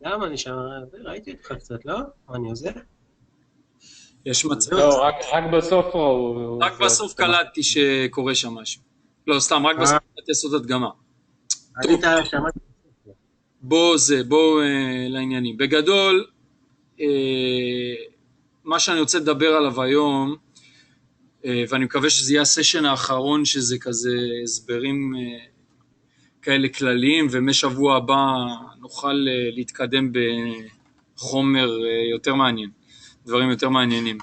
למה אני שם? ראיתי אותך קצת, לא? מה אני עוזר? יש מצב. לא, רק בסוף הוא רק עושה בסוף את מה... קלטתי שקורה שם משהו. לא, סתם, רק בסוף אה, קלטתי לעשות הדגמה. טוב, ענית, שמעתי. בואו לעניינים. בגדול, אה, מה שאני רוצה לדבר עליו היום, ואני מקווה שזה יהיה הסשן האחרון, שזה כזה הסברים כאלה כלליים, ומשבוע הבא נוכל להתקדם בחומר יותר מעניין, דברים יותר מעניינים.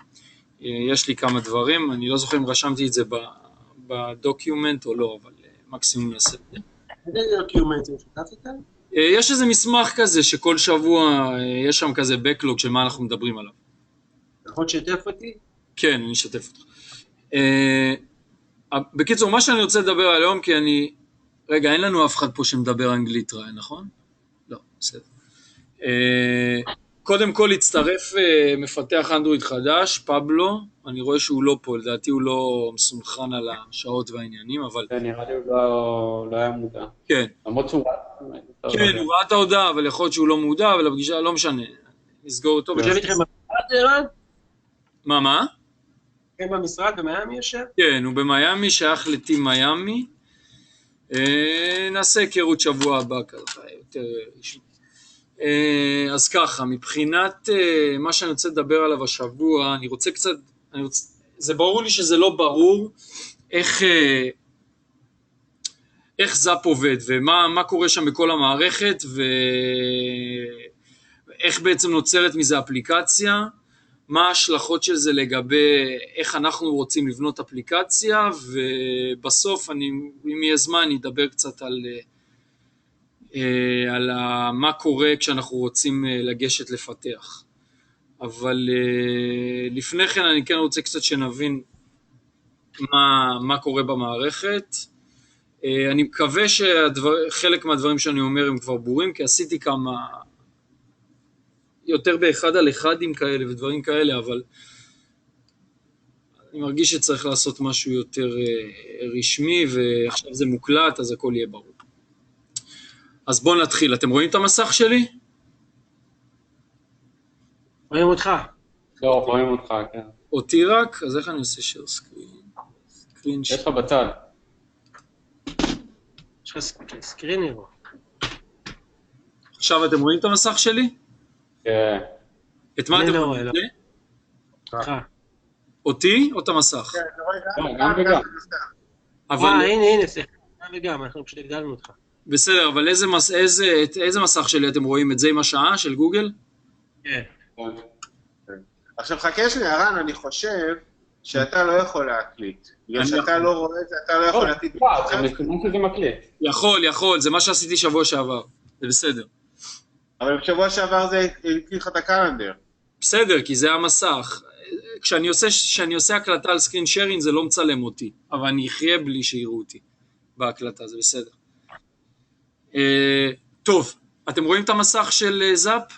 יש לי כמה דברים, אני לא זוכר אם רשמתי את זה בדוקיומנט או לא, אבל מקסימום נעשה את זה. איזה דוקיומנטים שותף איתם? יש איזה מסמך כזה שכל שבוע יש שם כזה backlog של מה אנחנו מדברים עליו. יכול לשתף אותי? כן, אני אשתף אותך. בקיצור, מה שאני רוצה לדבר על היום, כי אני... רגע, אין לנו אף אחד פה שמדבר אנגלית רע, נכון? לא, בסדר. קודם כל הצטרף מפתח אנדרואיד חדש, פבלו, אני רואה שהוא לא פה, לדעתי הוא לא מסונכרן על השעות והעניינים, אבל... זה נראה לי הוא לא היה מודע. כן. למרות שהוא... כן, הוא ראה את ההודעה, אבל יכול להיות שהוא לא מודע, אבל הפגישה לא משנה. נסגור אותו. יושב איתכם במשרד, ערן? מה? כן, במשרד, במיאמי יושב? כן, הוא במיאמי, שייך לטים מיאמי. נעשה היכרות שבוע הבא ככה, יותר רשמי. אז ככה, מבחינת מה שאני רוצה לדבר עליו השבוע, אני רוצה קצת, זה ברור לי שזה לא ברור איך זאפ עובד, ומה קורה שם בכל המערכת, ואיך בעצם נוצרת מזה אפליקציה, מה ההשלכות של זה לגבי איך אנחנו רוצים לבנות אפליקציה, ובסוף אם יהיה זמן אני אדבר קצת על מה קורה כשאנחנו רוצים לגשת לפתח. אבל לפני כן אני כן רוצה קצת שנבין מה קורה במערכת. אני מקווה שחלק מהדברים שאני אומר הם כבר ברורים, כי עשיתי כמה יותר באחד על אחדים כאלה ודברים כאלה, אבל אני מרגיש שצריך לעשות משהו יותר רשמי, ועכשיו זה מוקלט, אז הכל יהיה ברור. אז בואו נתחיל. אתם רואים את המסך שלי? רואים אותך. לא, רואים אותך, כן. אותי רק? אז איך אני עושה share screen? יש לך בצד. יש לך סקרינר. עכשיו אתם רואים את המסך שלי? כן. את מה אני אתם לא רואים? רואה, אותך. אותי או את המסך? לא, גם וגם. אבל הנה, סליחה. גם וגם, אנחנו פשוט הגדלנו אותך. בסדר, אבל איזה מסך שלי אתם רואים? את זה עם השעה של גוגל? כן. עכשיו חכה שנייה, רן, אני חושב שאתה לא יכול להקליט. בגלל שאתה לא רואה את זה, אתה לא יכול להקליט. זה מסתמן שזה מקליט. יכול, זה מה שעשיתי שבוע שעבר, זה בסדר. אבל בשבוע שעבר זה הקליט לך את הקלנדר. בסדר, כי זה המסך. כשאני עושה הקלטה על סקרין שיירינג זה לא מצלם אותי, אבל אני אחיה בלי שיראו אותי בהקלטה, זה בסדר. טוב, אתם רואים את המסך של זאפ?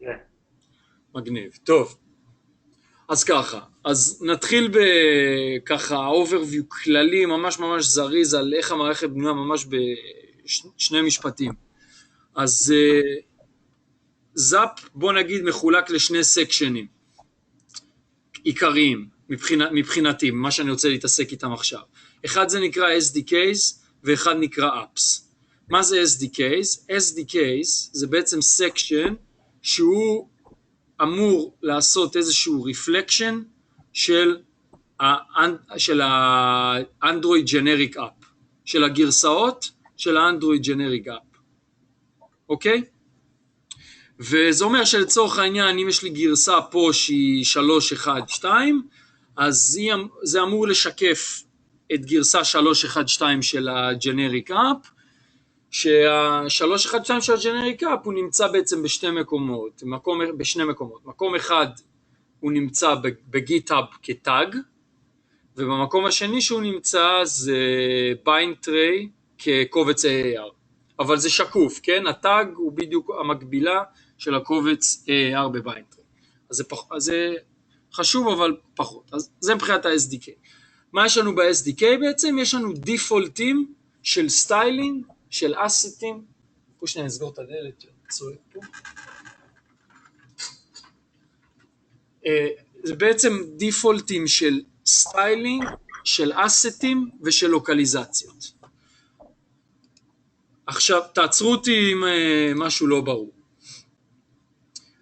כן. מגניב, טוב. אז ככה, אז נתחיל בככה overview כללי ממש זריז על איך המערכת בנויה ממש בשני משפטים. אז זאפ בוא נגיד מחולק לשני סקשנים עיקריים מבחינתי, מה שאני רוצה להתעסק איתם עכשיו. אחד זה נקרא SDKs ואחד נקרא Apps. מה זה SDKs? SDKs זה בעצם סקשן שהוא אמור לעשות איזשהו reflection של האנדרואיד ג'נריק אפ, של הגרסאות של האנדרואיד ג'נריק אפ, אוקיי? וזה אומר שלצורך העניין, אם יש לי גרסה פה שהיא 3.1.2, אז זה אמור לשקף את גרסה 3.1.2 של הג'נריק אפ, שה-3.1.2 של הג'נריק אפ הוא נמצא בעצם בשני מקומות. מקום אחד הוא נמצא בגיטהאב כטאג, ובמקום השני שהוא נמצא זה ביינדטרי כקובץ AAR. אבל זה שקוף, כן? הטאג הוא בדיוק המקבילה של הקובץ AAR בביינדטרי. אז זה חשוב אבל פחות. אז זה מבחינת ה-SDK. מה יש לנו ב-SDK בעצם? יש לנו דיפולטים של סטיילינג, של אסטים, פה שנייה נסגור את הדלת, צועק פה. זה בעצם דיפולטים של סטיילינג, של אסטים ושל לוקליזציות. עכשיו תעצרו אותי אם משהו לא ברור.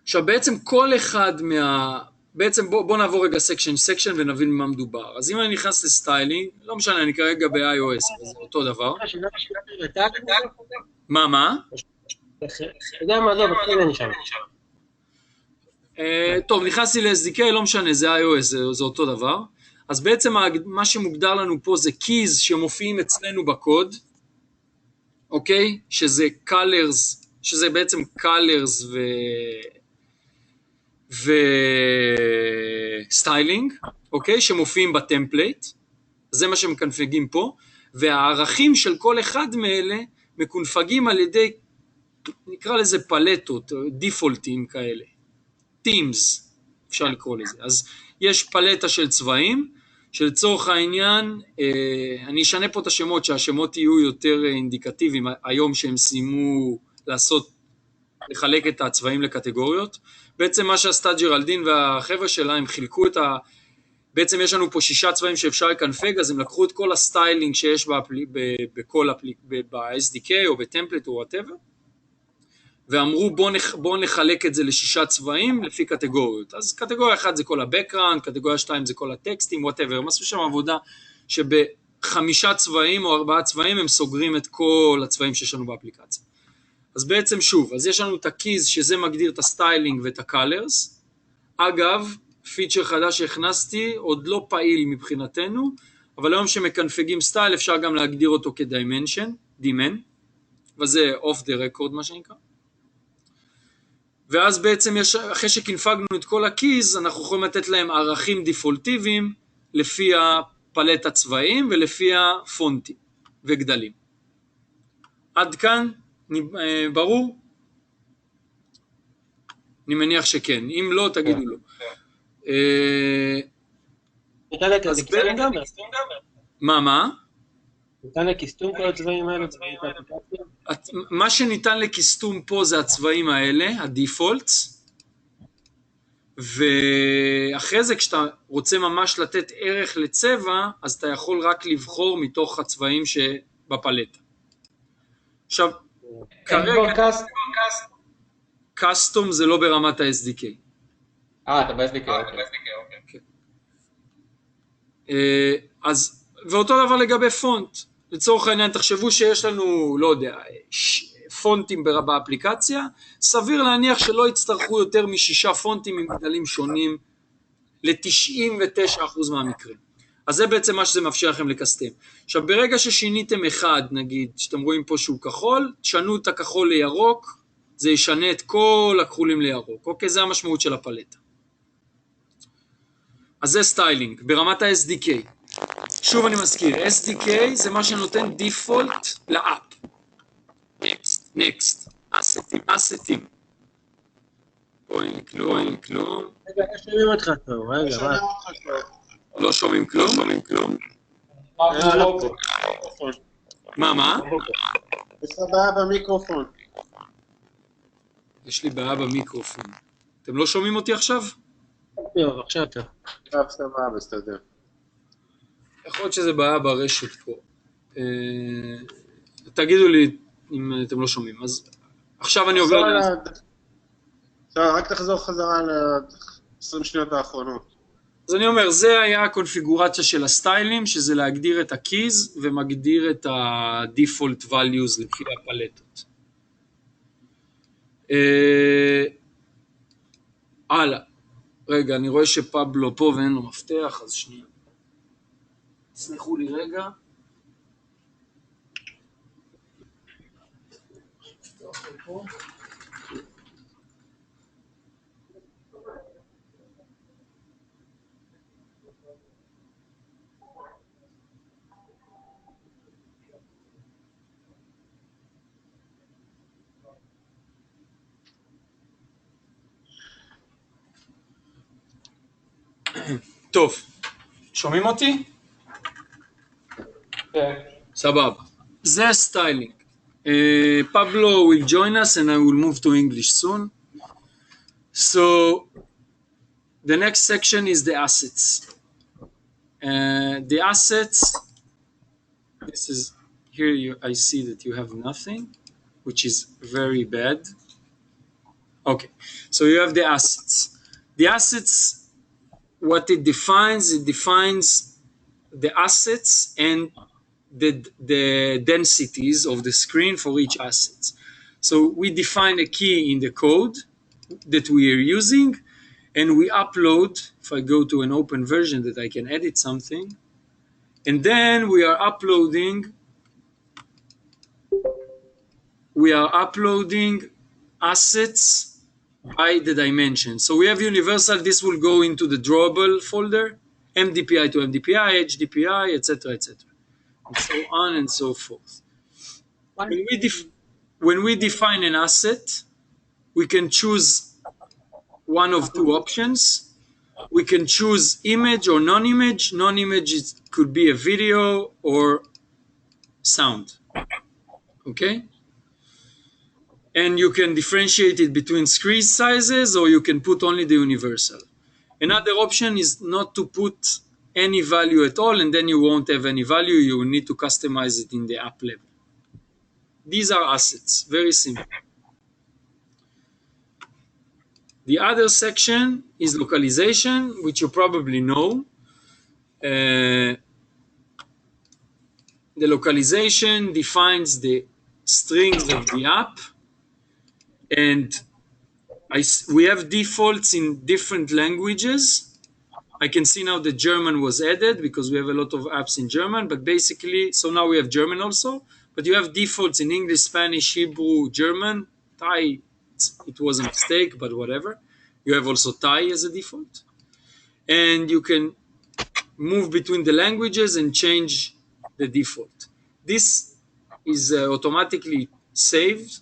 עכשיו בעצם כל אחד בעצם בוא נעבור רגע סקשן ונבין מה מדובר. אז אם אני נכנס לסטיילינג, לא משנה, אני כרגע ב-iOS, זה אותו דבר. מה? אתה יודע מה, לא, בסדר אני שם. טוב, נכנסתי ל-SDK, לא משנה, זה iOS, זה אותו דבר. אז בעצם מה שמוגדר לנו פה זה keys שמופיעים אצלנו בקוד, אוקיי? שזה colors, שזה בעצם colors וסטיילינג, אוקיי? שמופיעים בטמפלייט, זה מה שמקנפגים פה, והערכים של כל אחד מאלה מקונפגים על ידי, נקרא לזה פלטות, דיפולטים כאלה, teams, אפשר לקרוא לזה. אז יש פלטה של צבעים, שלצורך העניין, אני אשנה פה את השמות, שהשמות יהיו יותר אינדיקטיביים, היום שהם סיימו לחלק את הצבעים לקטגוריות. בעצם מה שעשתה ג'רלדין והחבר'ה שלה, הם חילקו בעצם יש לנו פה 6 צבעים שאפשר לקנפג, אז הם לקחו את כל הסטיילינג שיש ב-SDK או בטמפלט או whatever, ואמרו בוא נחלק את זה ל6 צבעים לפי קטגוריות. אז קטגוריה 1 זה כל ה-background, קטגוריה 2 זה כל הטקסטים, whatever. הם עשו שם עבודה שב5 צבעים או 4 צבעים הם סוגרים את כל הצבעים שיש לנו באפליקציה. אז בעצם שוב, אז יש לנו את הקיז שזה מגדיר את הסטיילינג ואת הקלרס. אגב, פיצ'ר חדש שהכנסתי, עוד לא פעיל מבחינתנו, אבל היום שמקנפגים סטייל אפשר גם להגדיר אותו כדיימנשן, דימן, וזה off the record מה שנקרא. ואז בעצם אחרי שקנפגנו את כל הקיז, אנחנו יכולים לתת להם ערכים דיפולטיביים, לפי הפלט הצבעים ולפי הפונטים וגדלים. עד כאן, ברור? אני מניח שכן, אם לא תגידו לא. ניתן לכסתום גם? מה? ניתן לכסתום כל הצבעים האלה? מה שניתן לכסתום פה זה הצבעים האלה, הדיפולטס, ואחרי זה כשאתה רוצה ממש לתת ערך לצבע, אז אתה יכול רק לבחור מתוך הצבעים שבפלטה. עכשיו, כרגע קסטום זה לא ברמת ה-SDK. אתה ב-SDK, אוקיי. אז, ואותו דבר לגבי פונט. לצורך העניין, תחשבו שיש לנו, לא יודע, פונטים באפליקציה, סביר להניח שלא יצטרכו יותר מ6 פונטים עם גדלים שונים ל-99% מהמקרים. אז זה בעצם מה שזה מאפשר לכם לקסטם. עכשיו, ברגע ששיניתם אחד, נגיד, שאתם רואים פה שהוא כחול, תשנו את הכחול לירוק, זה ישנה את כל הכחולים לירוק. אוקיי, זה המשמעות של הפלטה. אז זה סטיילינג, ברמת ה-SDK. שוב אני מזכיר, SDK זה מה שנותן דיפולט לאפ. Next. אסטים. פה אין כלום. רגע, שומעים אותך טוב, רגע, מה? לא שומעים כלום. מה? יש לך בעיה במיקרופון. יש לי בעיה במיקרופון. אתם לא שומעים אותי עכשיו? טוב, עכשיו טוב. עכשיו סבבה, בסדר. יכול להיות שזה בעיה ברשת פה. תגידו לי אם אתם לא שומעים. אז עכשיו אני עובר... רק תחזור חזרה ל-20 שניות האחרונות. אז אני אומר, זה היה הקונפיגורציה של הסטיילים, שזה להגדיר את הקיז ומגדיר את ה-default values לפי הפלטות. הלאה. רגע, אני רואה שפבלו פה ואין לו מפתח, אז שנייה. תסלחו לי רגע. טוב, שומעים אותי? כן. סבבה. זה סטיילינג. Pablo will join us and I will move to English soon. So the next section is the assets. The assets, this is here I see that you have nothing, which is very bad. Okay, so you have the assets. The assets, what it defines the assets and the densities of the screen for each asset. So we define a key in the code that we are using, and we upload, if I go to an open version that I can edit something, and then we are uploading assets by the dimension. So we have universal, this will go into the drawable folder, MDPI to MDPI, HDPI, etc., etc., and so on and so forth. When we define an asset, we can choose one of two options. We can choose image or non-image. Non-image could be a video or sound. Okay? And you can differentiate it between screen sizes, or you can put only the universal. Another option is not to put any value at all, and then you won't have any value. You will need to customize it in the app level. These are assets, very simple. The other section is localization, which you probably know. The localization defines the strings of the app, and we have defaults in different languages. I can see now that German was added because we have a lot of apps in German, but basically, so now we have German also, but you have defaults in English, Spanish, Hebrew, German, Thai. It was a mistake, but whatever. You have also Thai as a default. And you can move between the languages and change the default. This is automatically saved.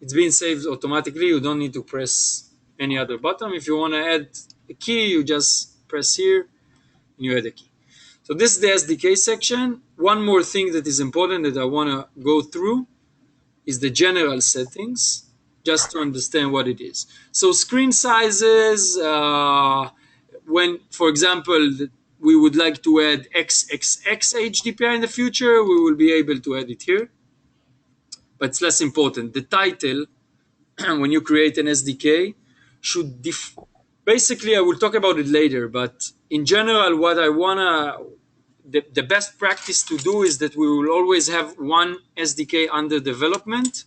It's been saved automatically. You don't need to press any other button. If you want to add a key, you just press here and you add a key. So this is the SDK section. One more thing that is important that I want to go through is the general settings, just to understand what it is. So screen sizes, when, for example, we would like to add XXX HDPI in the future, we will be able to add it here. But it's less important. The title, when you create an SDK, should basically, I will talk about it later, but in general, what I wanna, the best practice to do is that we will always have one SDK under development,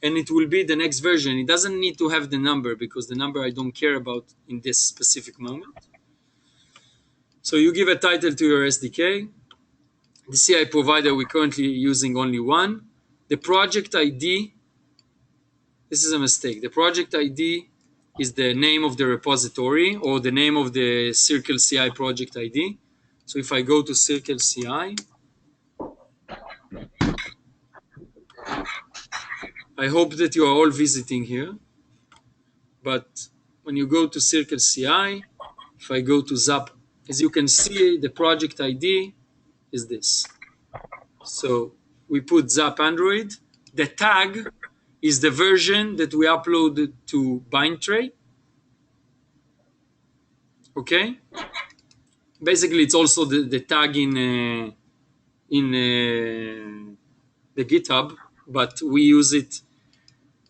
and it will be the next version. It doesn't need to have the number, because the number I don't care about in this specific moment. So you give a title to your SDK. The CI provider, we're currently using only one. The project ID, this is a mistake. The project ID is the name of the repository or the name of the Circle CI project ID. So if I go to Circle CI, I hope that you are all visiting here. But when you go to Circle CI, if I go to Zapp, as you can see, the project ID is this. So we put Zapp Android. The tag is the version that we uploaded to Bindtray. Okay? Basically, it's also the tag in the GitHub, but we use it.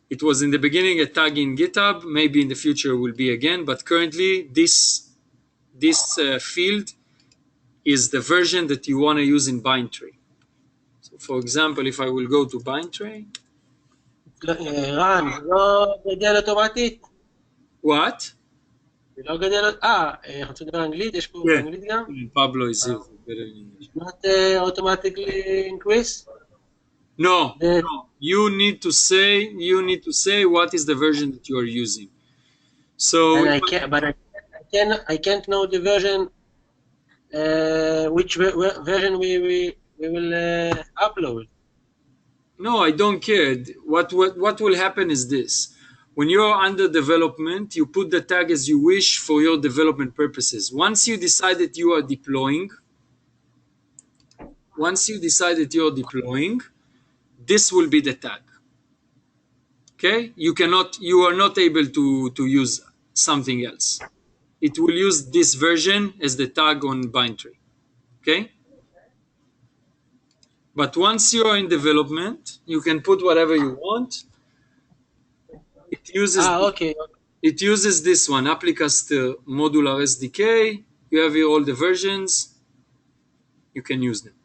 It was in the beginning a tag in GitHub. Maybe in the future will be again, but currently this field is the version that you want to use in Bindtray. So, for example, if I will go to Bindtray. רן, זה לא גדל אוטומטית? What? זה לא גדל, אנחנו רוצים לדבר אנגלית? יש פה אנגלית גם? Pablo is here. Better in English. Not automatically increase? No, you need to say what is the version that you are using. So, And I can't know the version, which version we will upload. no, I don't care. What will happen is this. When you're under development, you put the tag as you wish for your development purposes. Once you decide that you are deploying, this will be the tag. Okay, you are not able to use something else. It will use this version as the tag on Bindtree. Okay, but once you are in development, you can put whatever you want. It uses Okay. it uses this one, Applicaster Modular SDK. You have here all the versions. You can use them.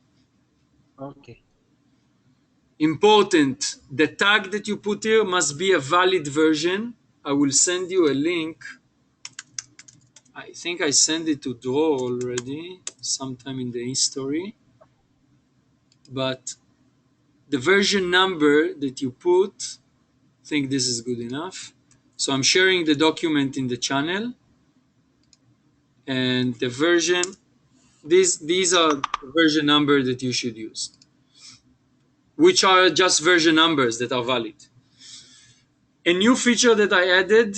Okay. Important, the tag that you put here must be a valid version. I will send you a link. I think I sent it to Draw already, sometime in the history. But the version number that you put, I think this is good enough. So I'm sharing the document in the channel. And the version, these are the version number that you should use, which are just version numbers that are valid. A new feature that I added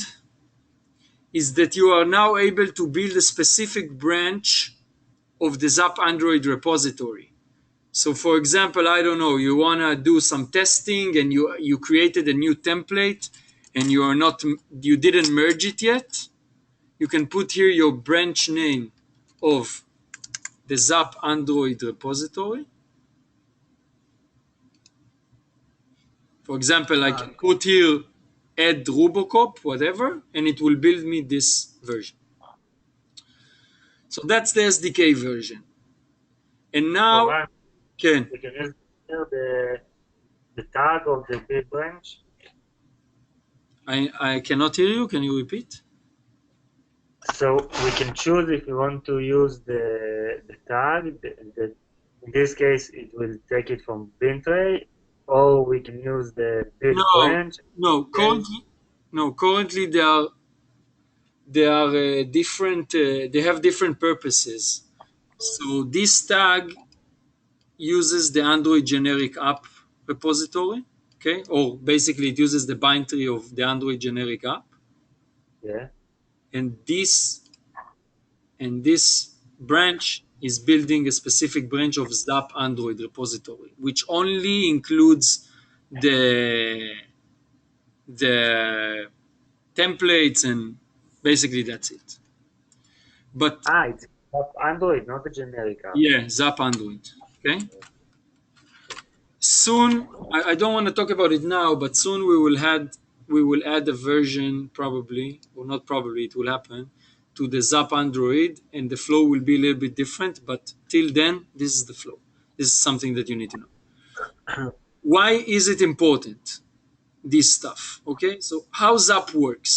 is that you are now able to build a specific branch of the Zapp Android repository. So for example, I don't know, you want to do some testing and you created a new template and you didn't merge it yet. You can put here your branch name of the Zapp Android repository. For example, I can put here add Rubocop, whatever, and it will build me this version. So that's the SDK version. And now, Ken. We can use the tag of the build branch. I cannot hear you. Can you repeat? So we can choose if we want to use the tag. In this case, it will take it from Bintray, or we can use the build branch. Currently they are different. They have different purposes. So this tag uses the Android generic app repository. Okay, or basically it uses the Bindtree of the Android generic app. Yeah. And this branch is building a specific branch of Zapp Android repository, which only includes the templates, and basically that's it. But it's Android, not the generic app. yeah, Zapp Android. Okay. Soon, I don't want to talk about it now, but soon we will add a version, probably, or not probably, it will happen, to the Zapp Android, and the flow will be a little bit different, but till then, this is the flow. This is something that you need to know. Why is it important, this stuff? Okay, so how Zapp works.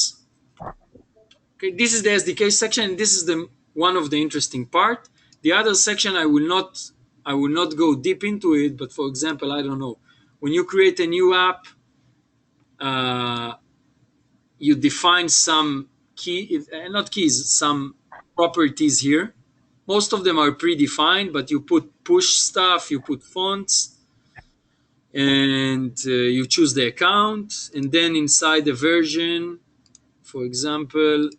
Okay, this is the SDK section, and this is one of the interesting part. The other section I will not go deep into it, but for example, I don't know, when you create a new app, you define some some properties here. Most of them are predefined, but you put push stuff, you put fonts, and you choose the account, and then inside the version, for example,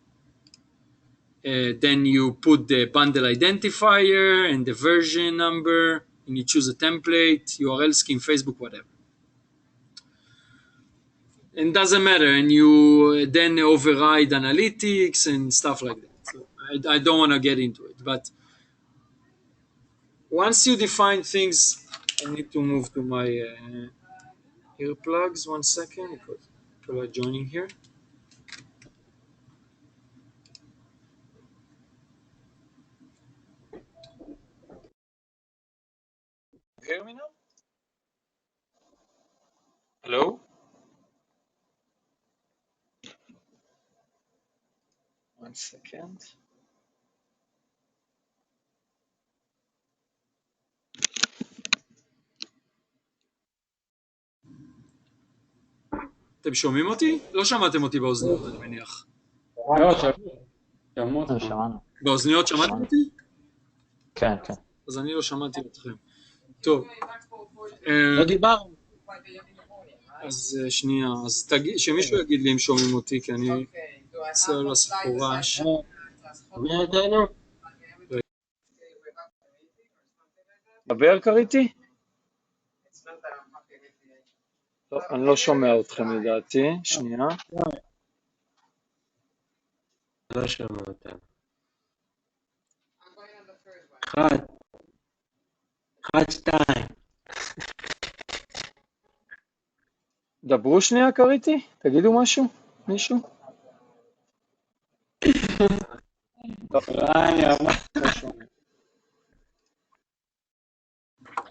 then you put the bundle identifier and the version number, and you choose a template, URL scheme, Facebook, whatever. And doesn't matter, and you then override analytics and stuff like that. So I don't want to get into it, but once you define things, I need to move to my earplugs 1 second because people are joining here. You hear me now? Hello? 1 second. אתם שומעים אותי? לא שמעתם אותי באוזניות, אני מניח. לא, שמעו אותך. שמענו. באוזניות שמעתם אותי? כן, כן. אז אני לא שמעתי אתכם. טוב. לא דיברנו. אז שנייה, אז שמישהו יגיד לי אם שומעים אותי, כי אני עושה לו סיפור רעש. מי עדינו? דבר קריתי? טוב, אני לא שומע אתכם לדעתי, שנייה. לא שומע אותם. אחד, שתיים. דברו שנייה קריתי, תגידו משהו, מישהו?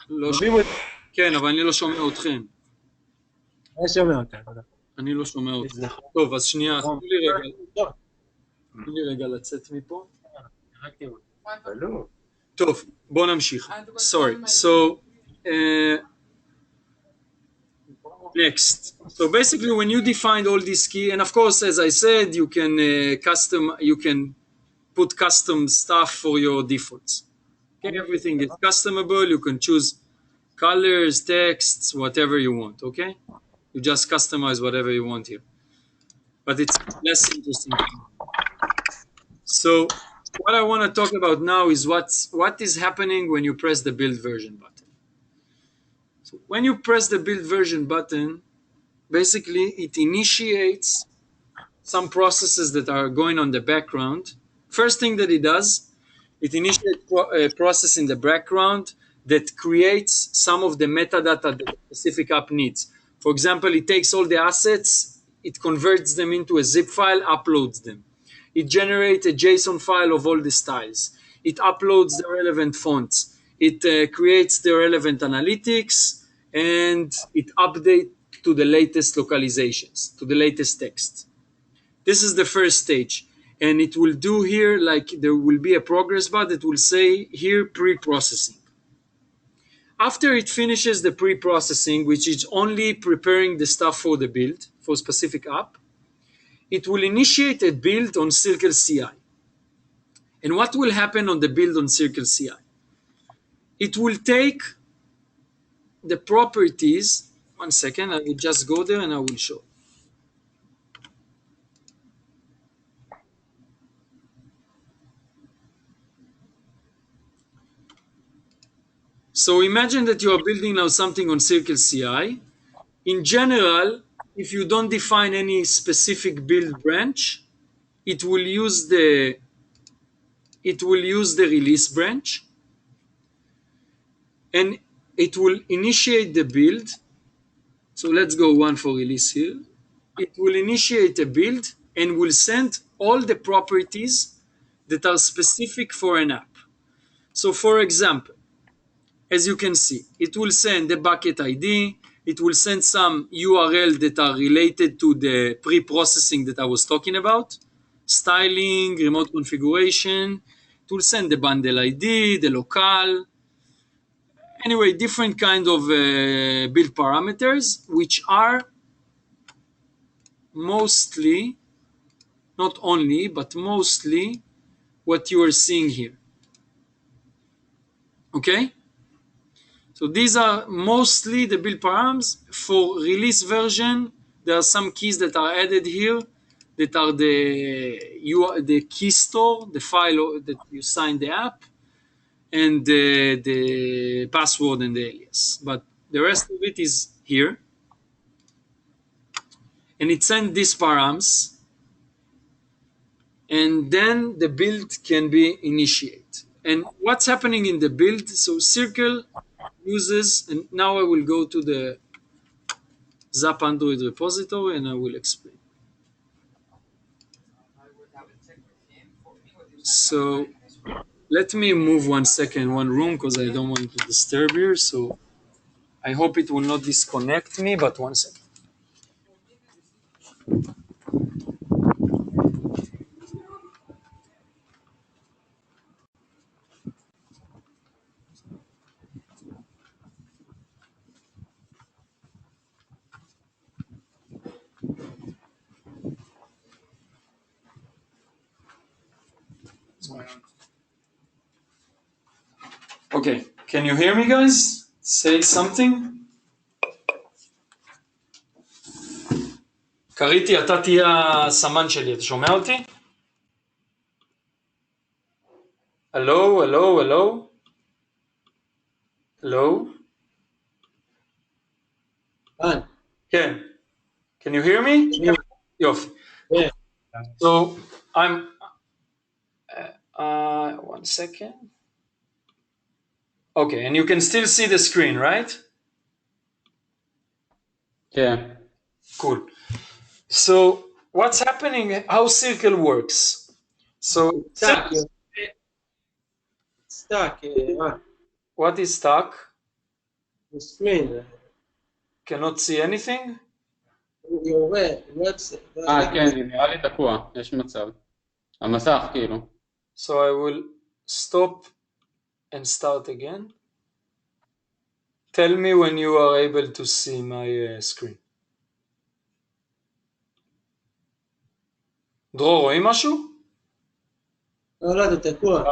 לא שומע. כן, אבל אני לא שומע אתכם. לא שומע אותם. אני לא שומע אתכם. טוב, אז שנייה, תנו לי רגע לצאת מפה. טוב, בוא נמשיך. Sorry. So, next. So basically, when you define all these key, and of course, as I said, you can put custom stuff for your defaults. Okay, everything is customable. You can choose colors, texts, whatever you want. Okay, you just customize whatever you want here. But it's less interesting. So what I want to talk about now is what is happening when you press the build version button. So when you press the build version button, basically it initiates some processes that are going on the background. First thing that it does, it initiates a process in the background that creates some of the metadata that the specific app needs. For example, it takes all the assets, it converts them into a zip file, uploads them. It generates a JSON file of all the styles. It uploads the relevant fonts. It creates the relevant analytics, and it updates to the latest localizations, to the latest text. This is the first stage. And it will do here, like there will be a progress bar that will say here pre-processing. After it finishes the pre-processing, which is only preparing the stuff for the build, for specific app, it will initiate a build on Circle CI. And what will happen on the build on Circle CI? It will take the properties, one second, I will just go there and I will show. So imagine that you are building now something on Circle CI. In general, if you don't define any specific build branch, it will use the release branch, and it will initiate the build. So let's go one for release here. It will initiate a build and will send all the properties that are specific for an app. So for example, as you can see, it will send the bucket ID, it will send some URL that are related to the pre-processing that I was talking about, styling, remote configuration, it will send the bundle ID, the local, anyway, different kind of build parameters, which are mostly, not only, but mostly what you are seeing here. Okay? So these are mostly the build params. For release version, there are some keys that are added here that are the key store, the file that you sign the app, and the password and the alias. But the rest of it is here. And it sends these params, and then the build can be initiated. And what's happening in the build? So Circle uses, and now I will go to the Zapp Android repository and I will explain. So let me move 1 second, one room, because I don't want to disturb here. So I hope it will not disconnect me, but 1 second. Okay, can you hear me, guys? Say something. קריתי, אתה תהיה הסמן שלי, אתה שומע אותי? הלו, הלו, הלו? הלו? כאן. כן. Can you hear me? Yeah. יופי. Yeah. So I'm one second. Okay, and you can still see the screen, right? כן. Cool. So what's happening? How circle works? So Stuck. Stuck. what is stuck? The screen. Cannot see anything? Your website. כן, זה נראה לי תקוע, יש מצב. המסך כאילו. So I will stop and start again. Tell me when you are able to see my screen. דרור, רואים משהו? לא, זה תקוע.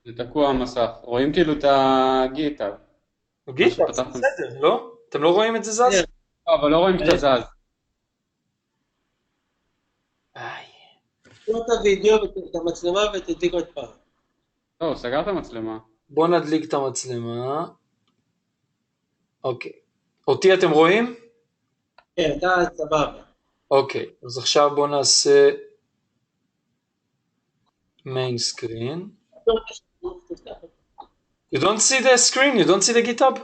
זה תקוע המסך. רואים כאילו את הגיטה. גיטה, זה בסדר, לא? אתם לא רואים את זה זז? לא, אבל לא רואים שאתה זז. תראו את הוידאו ואת המצלמה ותדליק עוד פעם. לא, סגר את המצלמה. בואו נדליק את המצלמה. אוקיי. אותי אתם רואים? כן, אתה סבבה. אוקיי, אז עכשיו בואו נעשה main screen. You don't see the screen? You don't see the GitHub?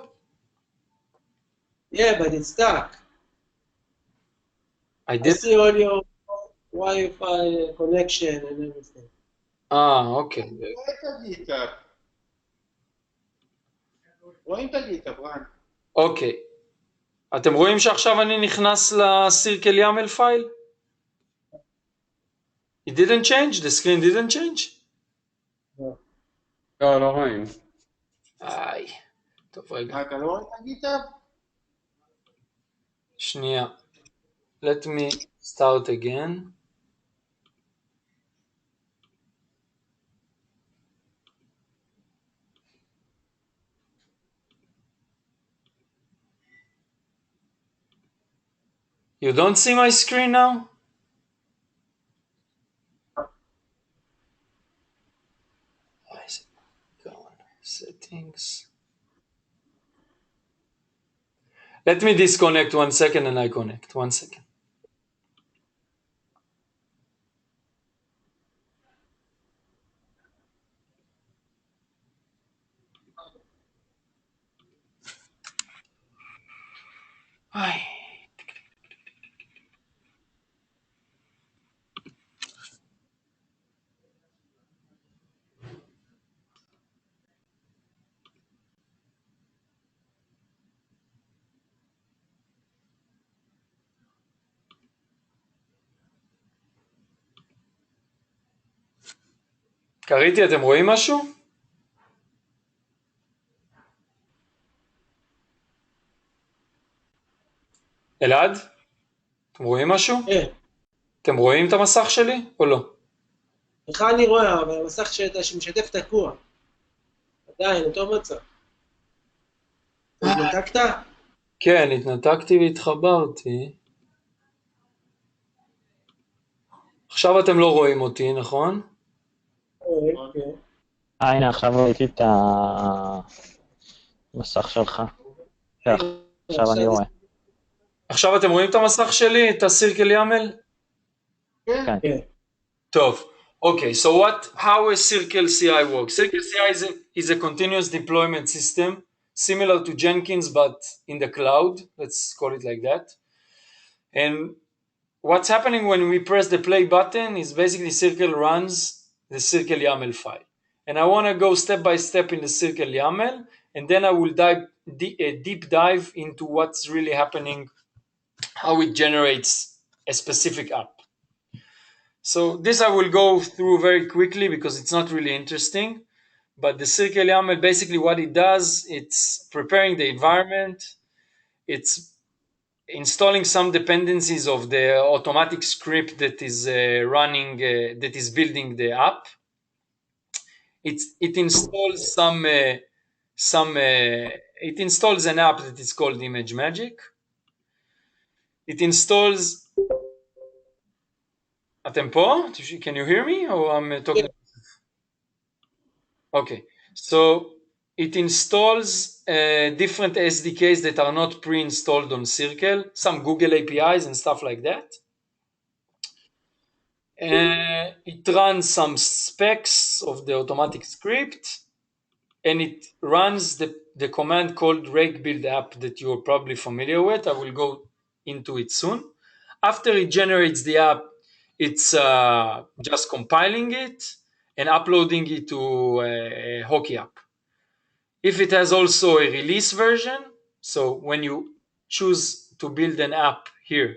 Yeah, but it's stuck. I I did. see all your Wi-Fi connection and everything. אוקיי. רואים את הגיטה. רואים את הגיטה, ברן. אוקיי. אתם רואים שעכשיו אני נכנס לסירקל YAML פייל? It didn't change? The screen didn't change? לא, לא רואים. טוב רגע. מה, אתה לא רואה את הגיטה? שנייה. Let me start again. You don't see my screen now? Why is it going? Settings. Let me disconnect 1 second and I connect. 1 second. קריתי, אתם רואים משהו? אלעד? אתם רואים משהו? כן. אתם רואים את המסך שלי או לא? לך אני רואה, אבל המסך שמשתף תקוע. עדיין, אותו מצב. התנתקת? כן, התנתקתי והתחברתי. עכשיו אתם לא רואים אותי, נכון? כן. הנה, עכשיו ראיתי את המסך שלך. עכשיו אני רואה. עכשיו אתם רואים את המסך שלי, את הסירקל YAML? כן. טוב. Okay, so how a Circle CI works? Circle CI is a continuous deployment system similar to Jenkins but in the cloud. Let's call it like that. And what's happening when we press the play button is basically Circle runs the Circle YAML file. And I want to go step by step in the Circle YAML, and then I will deep dive into what's really happening, how it generates a specific app. So this I will go through very quickly because it's not really interesting. But the Circle YAML, basically what it does, it's preparing the environment, it's installing some dependencies of the automatic script that is running, that is building the app. It installs it installs an app that is called ImageMagick. It installs. אתם פה? Can you hear me? Or I'm talking? Okay. So it installs different SDKs that are not pre-installed on Circle, some Google APIs and stuff like that. It runs some specs of the automatic script, and it runs the command called rake build app that you're probably familiar with. I will go into it soon. After it generates the app, it's just compiling it and uploading it to a Hockey app. If it has also a release version, so when you choose to build an app here,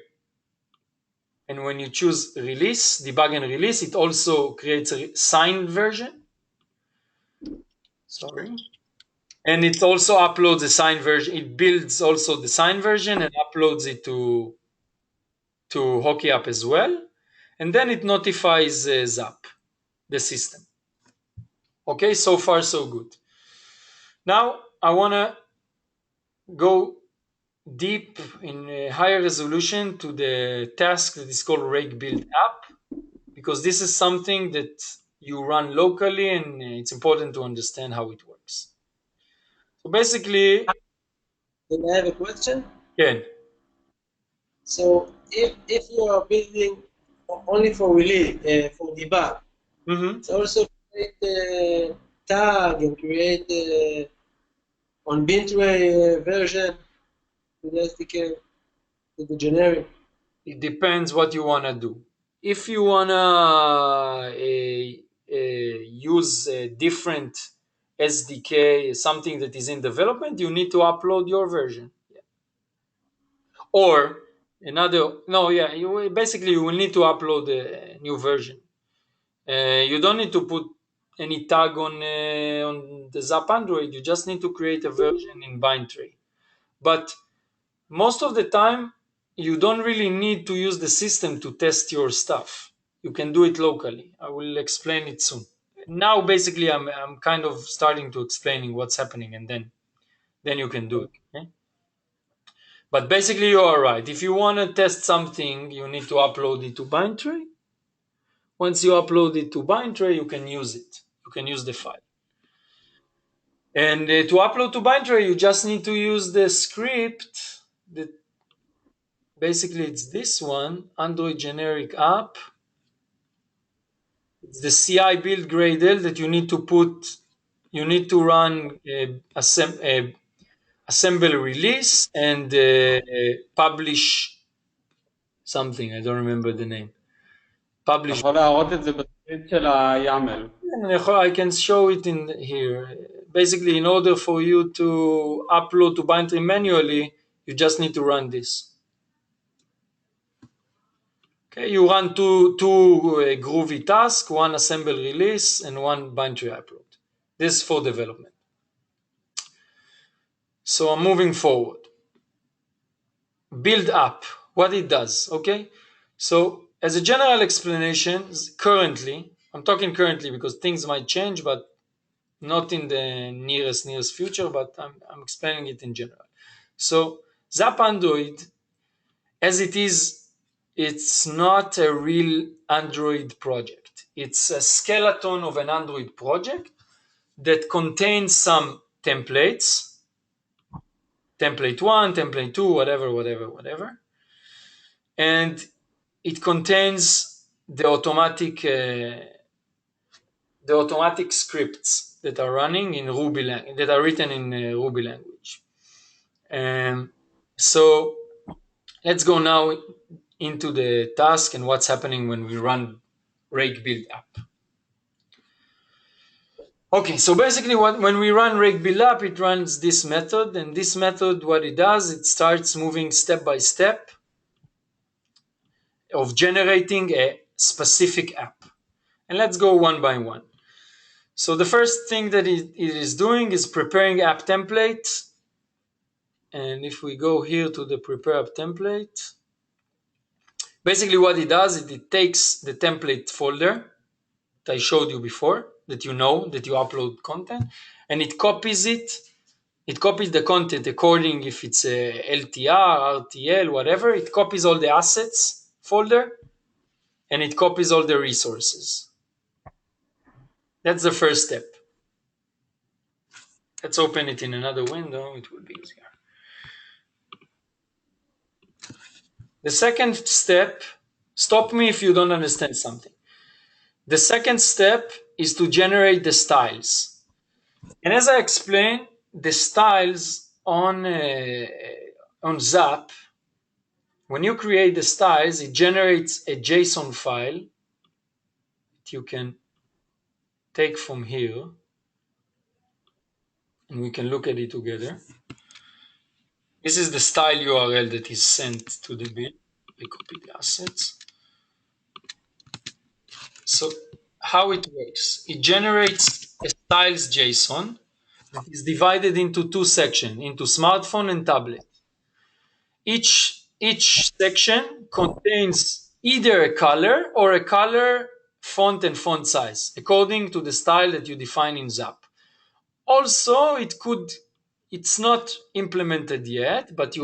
and when you choose release, debug and release, it also creates a signed version. Sorry. And it also uploads a signed version. It builds also the signed version and uploads it to Hockey app as well. And then it notifies Zapp, the system. Okay, so far so good. Now I want to go deep in a higher resolution to the task that is called rake build app, because this is something that you run locally and it's important to understand how it works. So basically, Then I have a question. yeah. So if you are building only for release, for debug, it's also create a tag and create on Bintray version with SDK with the generic. It depends what you want to do. If you want to use a different SDK, something that is in development, you need to upload your version. Yeah. Or another, no, yeah, basically you will need to upload a new version. You don't need to put any tag on the Zapp Android. You just need to create a version in Bintray. But most of the time, you don't really need to use the system to test your stuff. You can do it locally. I will explain it soon. Now, basically, I'm kind of starting to explaining what's happening, and then you can do it. Okay? But basically, you are right. If you want to test something, you need to upload it to Bintray. Once you upload it to Bintray, you can use it. You can use the file. And to upload to Bintray, you just need to use the script that basically it's this one, Android generic app. It's the CI build Gradle that you need to put, you need to run assemble release and publish something, I don't remember the name. אתה Publish. יכול להראות את זה בסקריפט של ה-YAML. I can show it in here. Basically, in order for you to upload to Bintray manually, you just need to run this. Okay, you run two Groovy tasks, one assemble release and one Bintray upload. This is for development. So I'm moving forward. Build up, what it does, okay? So as a general explanation, currently, I'm talking currently because things might change, but not in the nearest future, but I'm explaining it in general. So Zapp Android, as it is, it's not a real Android project. It's a skeleton of an Android project that contains some templates, template 1, template 2, whatever. And it contains the automatic scripts that are running in Ruby that are written in Ruby language. So let's go now into the task and what's happening when we run rake build app. Okay, so basically when we run rake build app, it runs this method, and this method, what it does, it starts moving step by step of generating a specific app. And let's go one by one. So the first thing that it is doing is preparing app template. And if we go here to the prepare app template, basically what it does is it takes the template folder that I showed you before, that you know, that you upload content, and it copies it. It copies the content according if it's a LTR, RTL, whatever. It copies all the assets folder, and it copies all the resources. That's the first step. Let's open it in another window. It will be easier. The second step, stop me if you don't understand something. The second step is to generate the styles. And as I explained, the styles on Zapp, when you create the styles, it generates a JSON file that you can take from here, and we can look at it together. This is the style URL that is sent to the bin. I copy the assets. So how it works? It generates a styles JSON that is divided into two sections, into smartphone and tablet. Each section contains either a color or a color, font, and font size, according to the style that you define in Zapp. Also, it's not implemented yet, but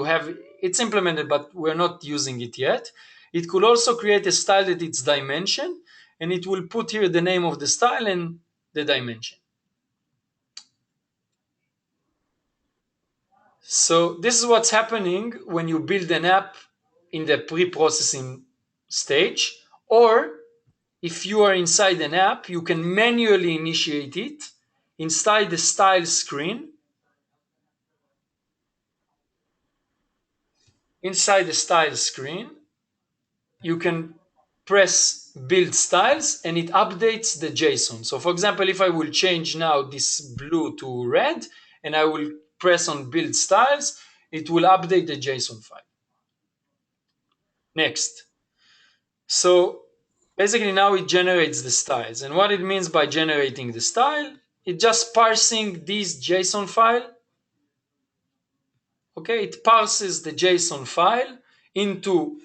it's implemented, but we're not using it yet. It could also create a style that it's dimension, and it will put here the name of the style and the dimension. So this is what's happening when you build an app in the pre-processing stage, or if you are inside an app, you can manually initiate it inside the style screen. Inside the style screen, you can press build styles and it updates the JSON. So for example, if I will change now this blue to red and I will press on build styles, it will update the JSON file. Next. So basically now it generates the styles. And what it means by generating the style, it's just parsing this JSON file. Okay, it parses the JSON file into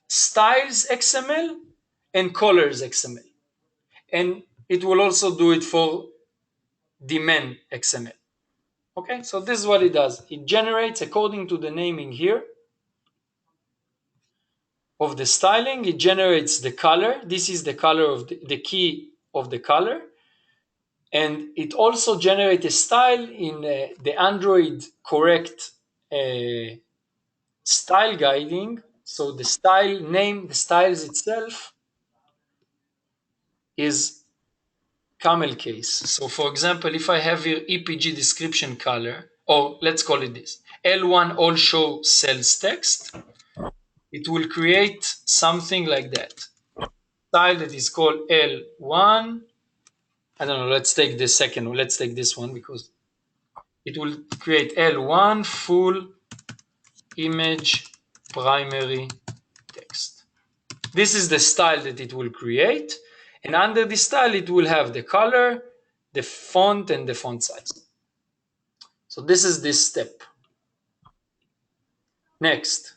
styles XML and colors XML. And it will also do it for demand XML. Okay, so this is what it does. It generates, according to the naming here of the styling, it generates the color. This is the color of the key of the color. And it also generates a style in the Android correct style guiding. So the style name, the styles itself is camel case. So for example, if I have here EPG description color, or let's call it this, L1 all show cells text, it will create something like that. Style that is called L1. I don't know, let's take the second one. Let's take this one because it will create L1 full image primary text. This is the style that it will create. And under the style, it will have the color, the font, and the font size. So this is this step. Next.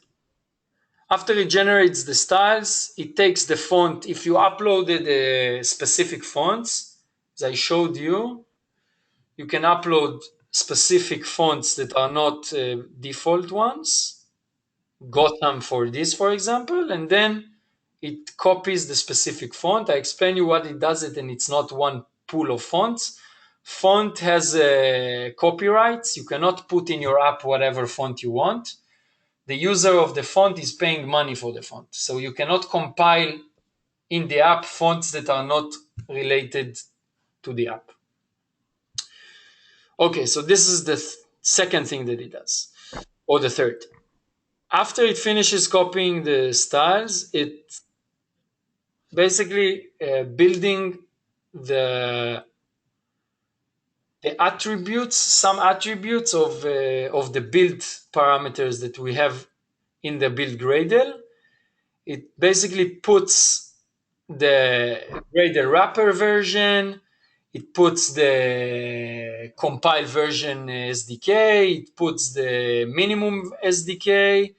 After it generates the styles, it takes the font. If you uploaded the specific fonts, as I showed you, you can upload specific fonts that are not default ones. Gotham for this, for example, and then it copies the specific font. I explain you what it does it, and it's not one pool of fonts. Font has copyrights. You cannot put in your app whatever font you want. The user of the font is paying money for the font. So you cannot compile in the app fonts that are not related to the app. Okay, so this is the second thing that it does, or the third. After it finishes copying the styles, it basically building the attributes, some attributes of the build parameters that we have in the build Gradle. It basically puts the Gradle wrapper version, it puts the compile version SDK, it puts the minimum SDK,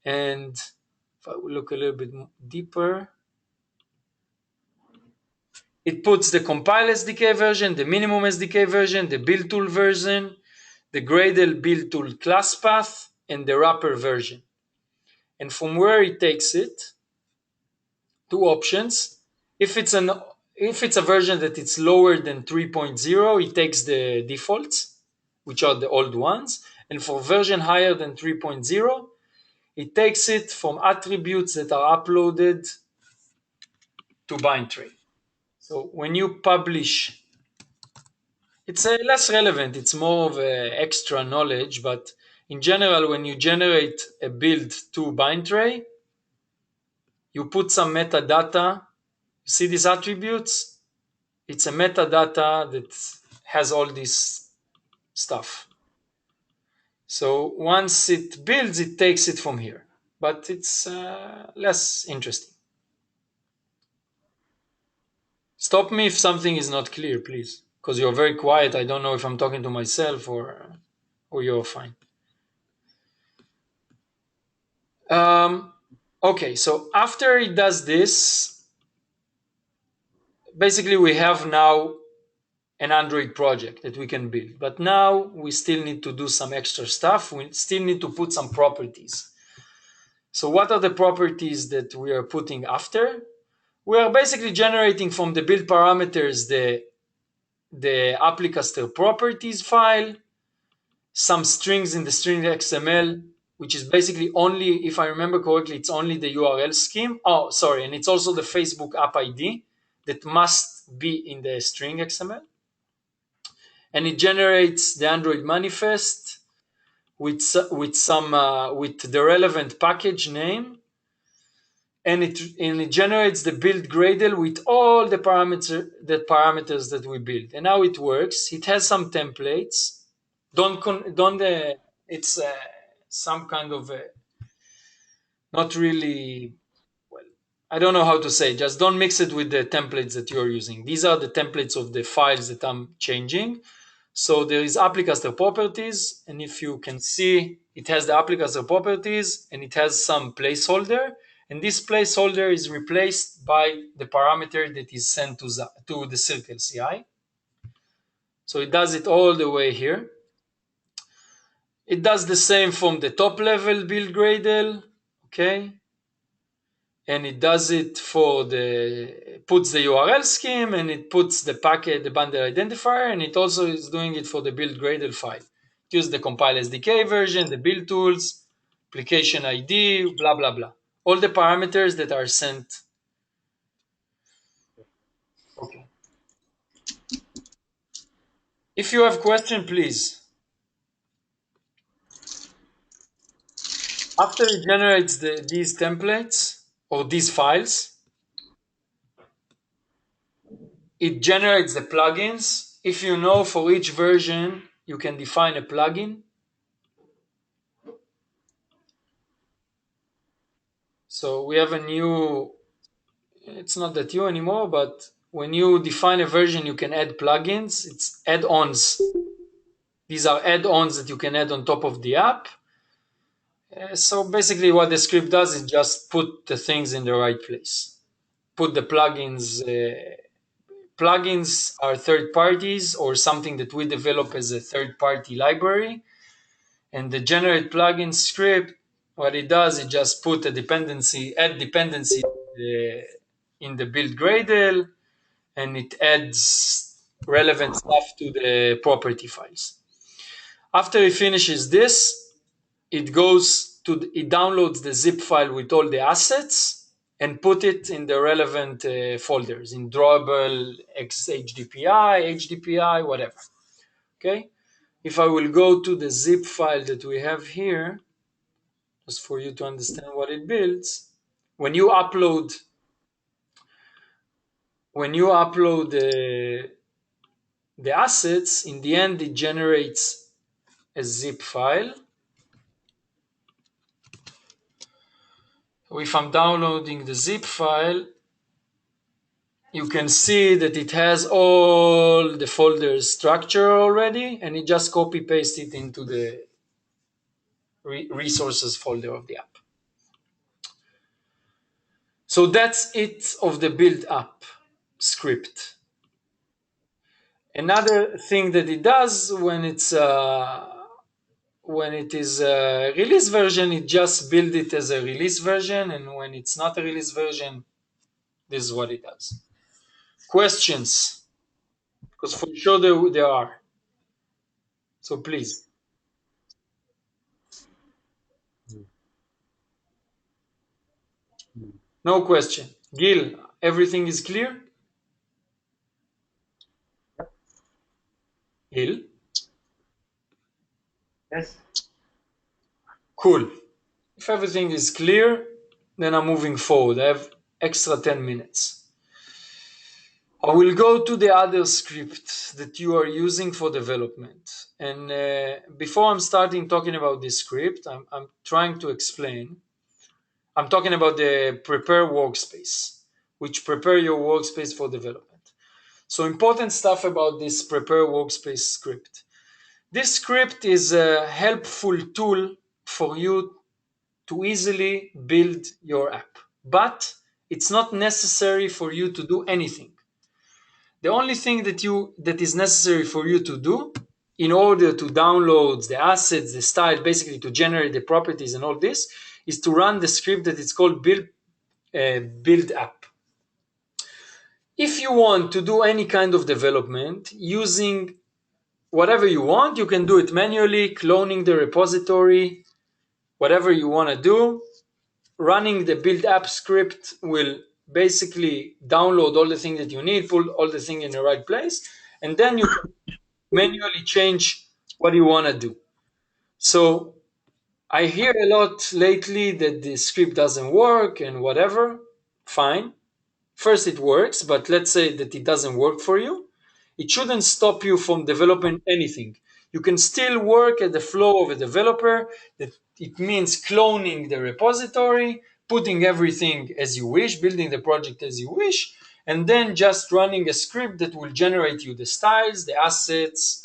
and if I will look a little bit deeper, it puts the compile SDK version, the minimum SDK version, the build tool version, the Gradle build tool class path, and the wrapper version. And from where it takes it, two options. If it's a version that it's lower than 3.0, it takes the defaults. which are the old ones. And for version higher than 3.0, it takes it from attributes that are uploaded to Bindtray. So when you publish, it's less relevant, it's more of extra knowledge, but in general, when you generate a build to Bindtray, you put some metadata. You see these attributes? It's a metadata that has all this stuff. So once it builds, it takes it from here, but it's less interesting. Stop me if something is not clear, please, because you're very quiet. I don't know if I'm talking to myself or you're fine. Okay, so after it does this, basically we have now an Android project that we can build. But now we still need to do some extra stuff. We still need to put some properties. So what are the properties that we are putting after? We are basically generating from the build parameters the applicaster properties file, some strings in the string XML, which is basically only, if I remember correctly, it's only the URL scheme. Oh, sorry, and it's also the Facebook app ID that must be in the string XML. And it generates the Android manifest with the relevant package name, and it generates the build Gradle with all the parameters that we build. And how it works? It has some templates. It's some kind of not really. Well, I don't know how to say. Just don't mix it with the templates that you're using. These are the templates of the files that I'm changing. So there is applicaster properties, and if you can see, it has the applicaster properties, and it has some placeholder, and this placeholder is replaced by the parameter that is sent to the Circle CI. So it does it all the way here. It does the same from the top level build Gradle, okay? And it does it for puts the URL scheme, and it puts the packet, the bundle identifier, and it also is doing it for the build Gradle file. It uses the compile SDK version, the build tools, application ID, blah, blah, blah. All the parameters that are sent. Okay. If you have question, please. After it generates these templates or these files, it generates the plugins. If you know, for each version, you can define a plugin. So we have a new, it's not that new anymore, but when you define a version, you can add plugins. It's add-ons. These are add-ons that you can add on top of the app. So basically what the script does is just put the things in the right place. Put the plugins. Plugins are third parties or something that we develop as a third-party library. And the generate plugin script, what it does, it just put a dependency, add dependency in the build Gradle, and it adds relevant stuff to the property files. After it finishes this, it downloads the zip file with all the assets and put it in the relevant folders in drawable, XHDPI, HDPI, whatever. Okay. If I will go to the zip file that we have here, just for you to understand what it builds, when you upload the assets, in the end it generates a zip file. So if I'm downloading the zip file, you can see that it has all the folders structure already, and it just copy paste it into the resources folder of the app. So that's it of the build app script. Another thing that it does when it is a release version, it just builds it as a release version, and when it's not a release version, this is what it does. Questions? Because for sure there are. So please. No question. Gil, everything is clear? Gil? Yes. Cool. If everything is clear, then I'm moving forward. I have extra 10 minutes. I will go to the other script that you are using for development. And before I'm starting talking about this script, I'm trying to explain. I'm talking about the prepare workspace, which prepare your workspace for development. So important stuff about this prepare workspace script. This script is a helpful tool for you to easily build your app, but it's not necessary for you to do anything. The only thing that is necessary for you to do in order to download the assets, the style, basically to generate the properties and all this, is to run the script that is called build app. If you want to do any kind of development using whatever you want, you can do it manually, cloning the repository, whatever you want to do. Running the build app script will basically download all the things that you need, put all the things in the right place, and then you can manually change what you want to do. So I hear a lot lately that the script doesn't work and whatever. Fine. First, it works, but let's say that it doesn't work for you. It shouldn't stop you from developing anything. You can still work at the flow of a developer. That it means cloning the repository, putting everything as you wish, building the project as you wish, and then just running a script that will generate you the styles, the assets,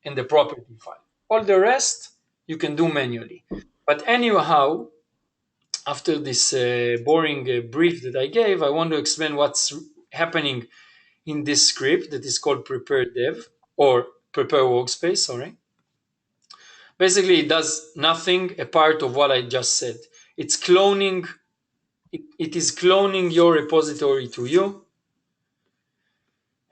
and the property file. All the rest you can do manually. But anyhow, after this boring brief that I gave, I want to explain what's happening in this script that is called prepare dev or prepare workspace, sorry. Basically, it does nothing apart of what I just said. It's cloning, it is cloning your repository to you.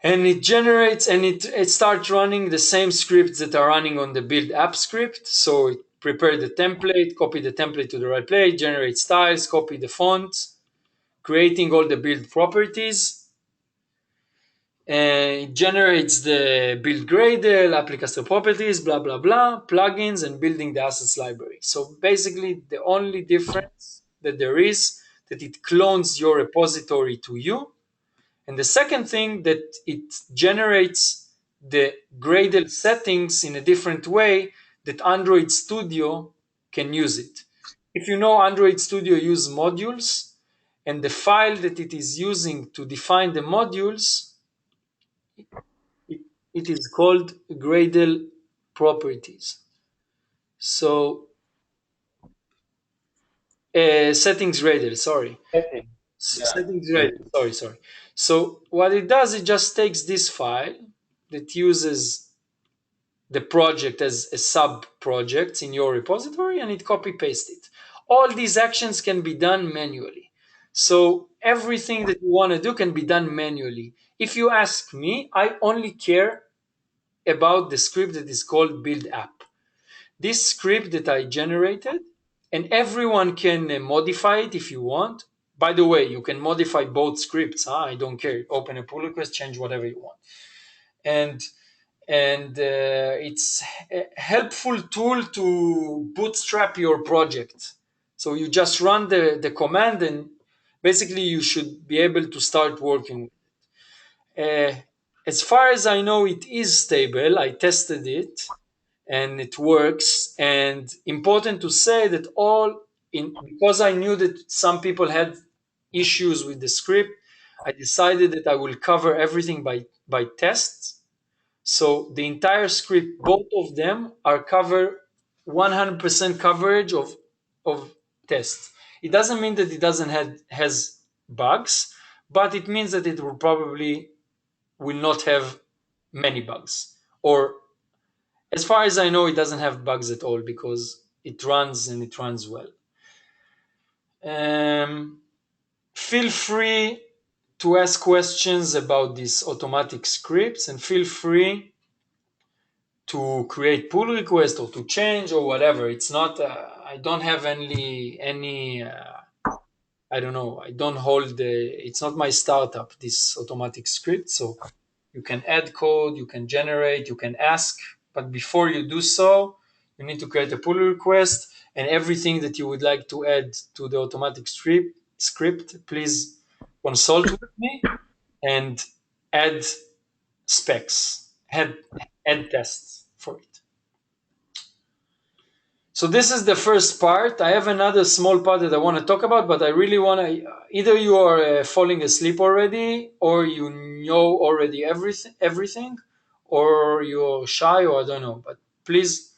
And it generates and it starts running the same scripts that are running on the build app script. So it prepare the template, copy the template to the right place, generate styles, copy the fonts, creating all the build properties. It generates the build Gradle, applicator properties, blah, blah, blah, plugins, and building the assets library. So basically, the only difference that there is that it clones your repository to you. And the second thing that it generates the Gradle settings in a different way that Android Studio can use it. If you know, Android Studio use modules, and the file that it is using to define the modules, it is called Gradle properties. So settings Gradle, sorry. Settings Gradle, sorry. So what it does, it just takes this file that uses the project as a sub project in your repository and it copy paste it. All these actions can be done manually. So everything that you want to do can be done manually. If you ask me, I only care about the script that is called build app. This script that I generated, and everyone can modify it if you want. By the way, you can modify both scripts. I don't care. Open a pull request, change whatever you want. And it's a helpful tool to bootstrap your project. So you just run the command and basically you should be able to start working. As far as I know, it is stable. I tested it and it works. And important to say that because I knew that some people had issues with the script, I decided that I will cover everything by tests. So the entire script, both of them are cover 100% coverage of tests. It doesn't mean that it doesn't has bugs, but it means that it will not have many bugs. Or as far as I know, it doesn't have bugs at all because it runs and it runs well. Feel free to ask questions about these automatic scripts and feel free to create pull request or to change or whatever. It's not. I don't have any. I don't know. I don't hold the. It's not my startup. This automatic script. So you can add code, you can generate, you can ask, but before you do so, you need to create a pull request and everything that you would like to add to the automatic script. Please consult with me and add specs, add tests for it. So this is the first part. I have another small part that I want to talk about, but I really want to. Either you are falling asleep already, or you know already everything, or you're shy, or I don't know. But please,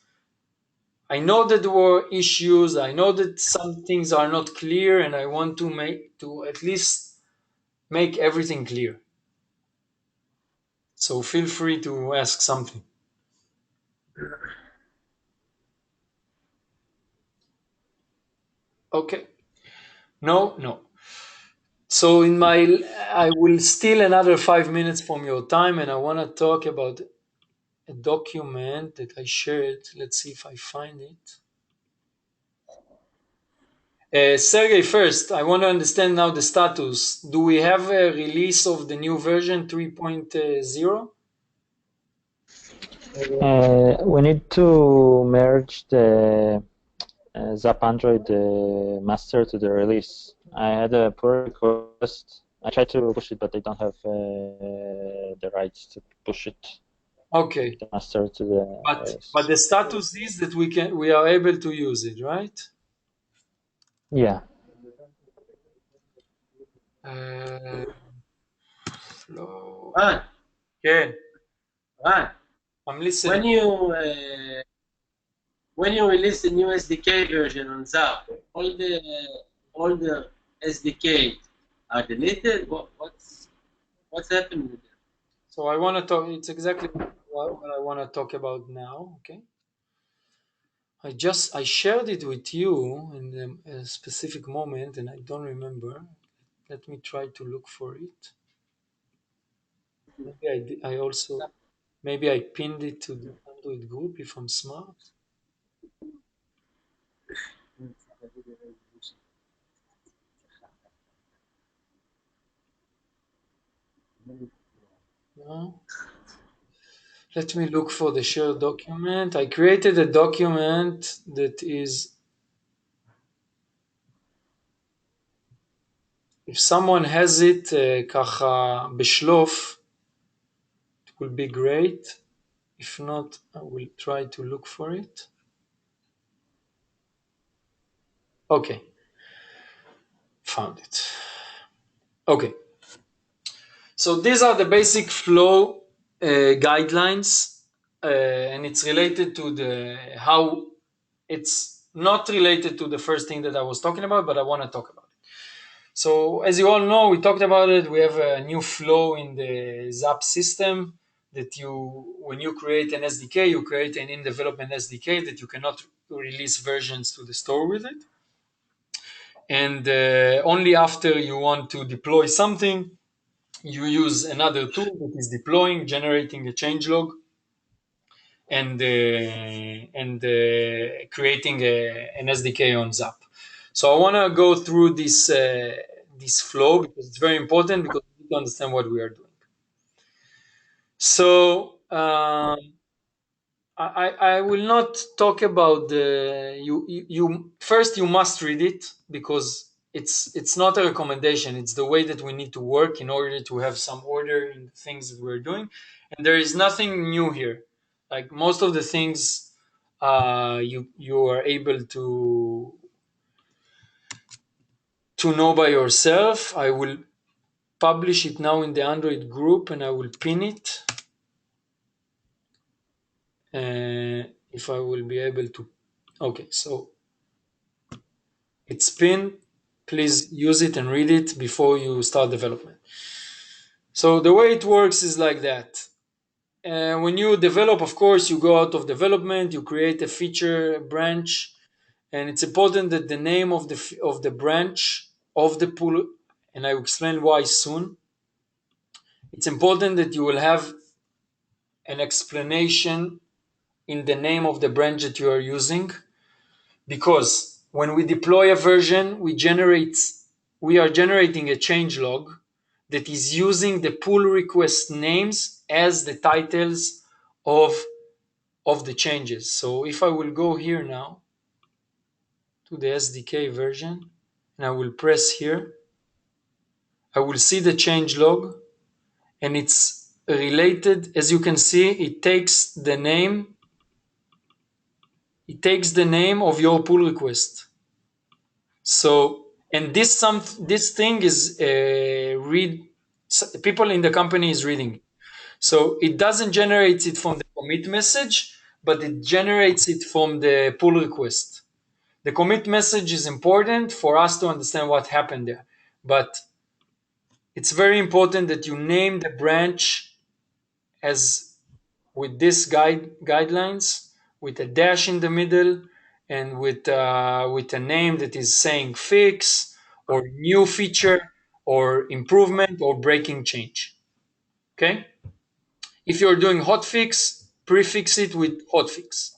I know that there were issues. I know that some things are not clear, and I want to at least make everything clear. So feel free to ask something. Okay. No. So I will steal another 5 minutes from your time, and I want to talk about a document that I shared. Let's see if I find it. Sergey, first, I want to understand now the status. Do we have a release of the new version 3.0? We need to merge the Zapp Android master to the release. I had a pull request. I tried to push it, but they don't have the rights to push it. Okay. The master to the. But the status is that we are able to use it, right? Yeah. Flow. Right. Okay. Right. I'm listening. When you release the new SDK version on Zapp, all the SDK are deleted. What's happening with them? So I want to talk. It's exactly what I want to talk about now. Okay. I shared it with you in a specific moment, and I don't remember. Let me try to look for it. Maybe maybe I pinned it to the Android group if I'm smart. No. Let me look for the shared document. I created a document that is. If someone has it ככה בשלוף, it will be great. If not, I will try to look for it. Okay. Found it. Okay. So these are the basic flow guidelines, and it's related to how it's not related to the first thing that I was talking about, but I want to talk about it. So as you all know, we talked about it. We have a new flow in the Zapp system that when you create an SDK, you create an in-development SDK that you cannot release versions to the store with it. And only after you want to deploy something, you use another tool that is deploying, generating a changelog, and creating an SDK on Zapp. So I want to go through this flow because it's very important because we need to understand what we are doing. So I will not talk about you first. You must read it because it's not a recommendation. It's the way that we need to work in order to have some order in the things that we're doing, and there is nothing new here. Like most of the things, you are able to know by yourself. I will publish it now in the Android group, and I will pin it. If I will be able to. Okay, so it's pinned. Please use it and read it before you start development. So the way it works is like that. When you develop, of course, you go out of development, you create a feature branch, and it's important that the name of the branch of the pool, and I will explain why soon. It's important that you will have an explanation in the name of the branch that you are using, because when we deploy a version, we are generating a change log that is using the pull request names as the titles of the changes. So if I will go here now to the SDK version and I will press here, I will see the change log, and it's related. As you can see, it takes the name of your pull request. So, and this thing is people in the company is reading. So it doesn't generate it from the commit message, but it generates it from the pull request. The commit message is important for us to understand what happened there, but it's very important that you name the branch as with this guidelines, with a dash in the middle, and with a name that is saying fix or new feature or improvement or breaking change. Okay. If you're doing hotfix, prefix it with hotfix.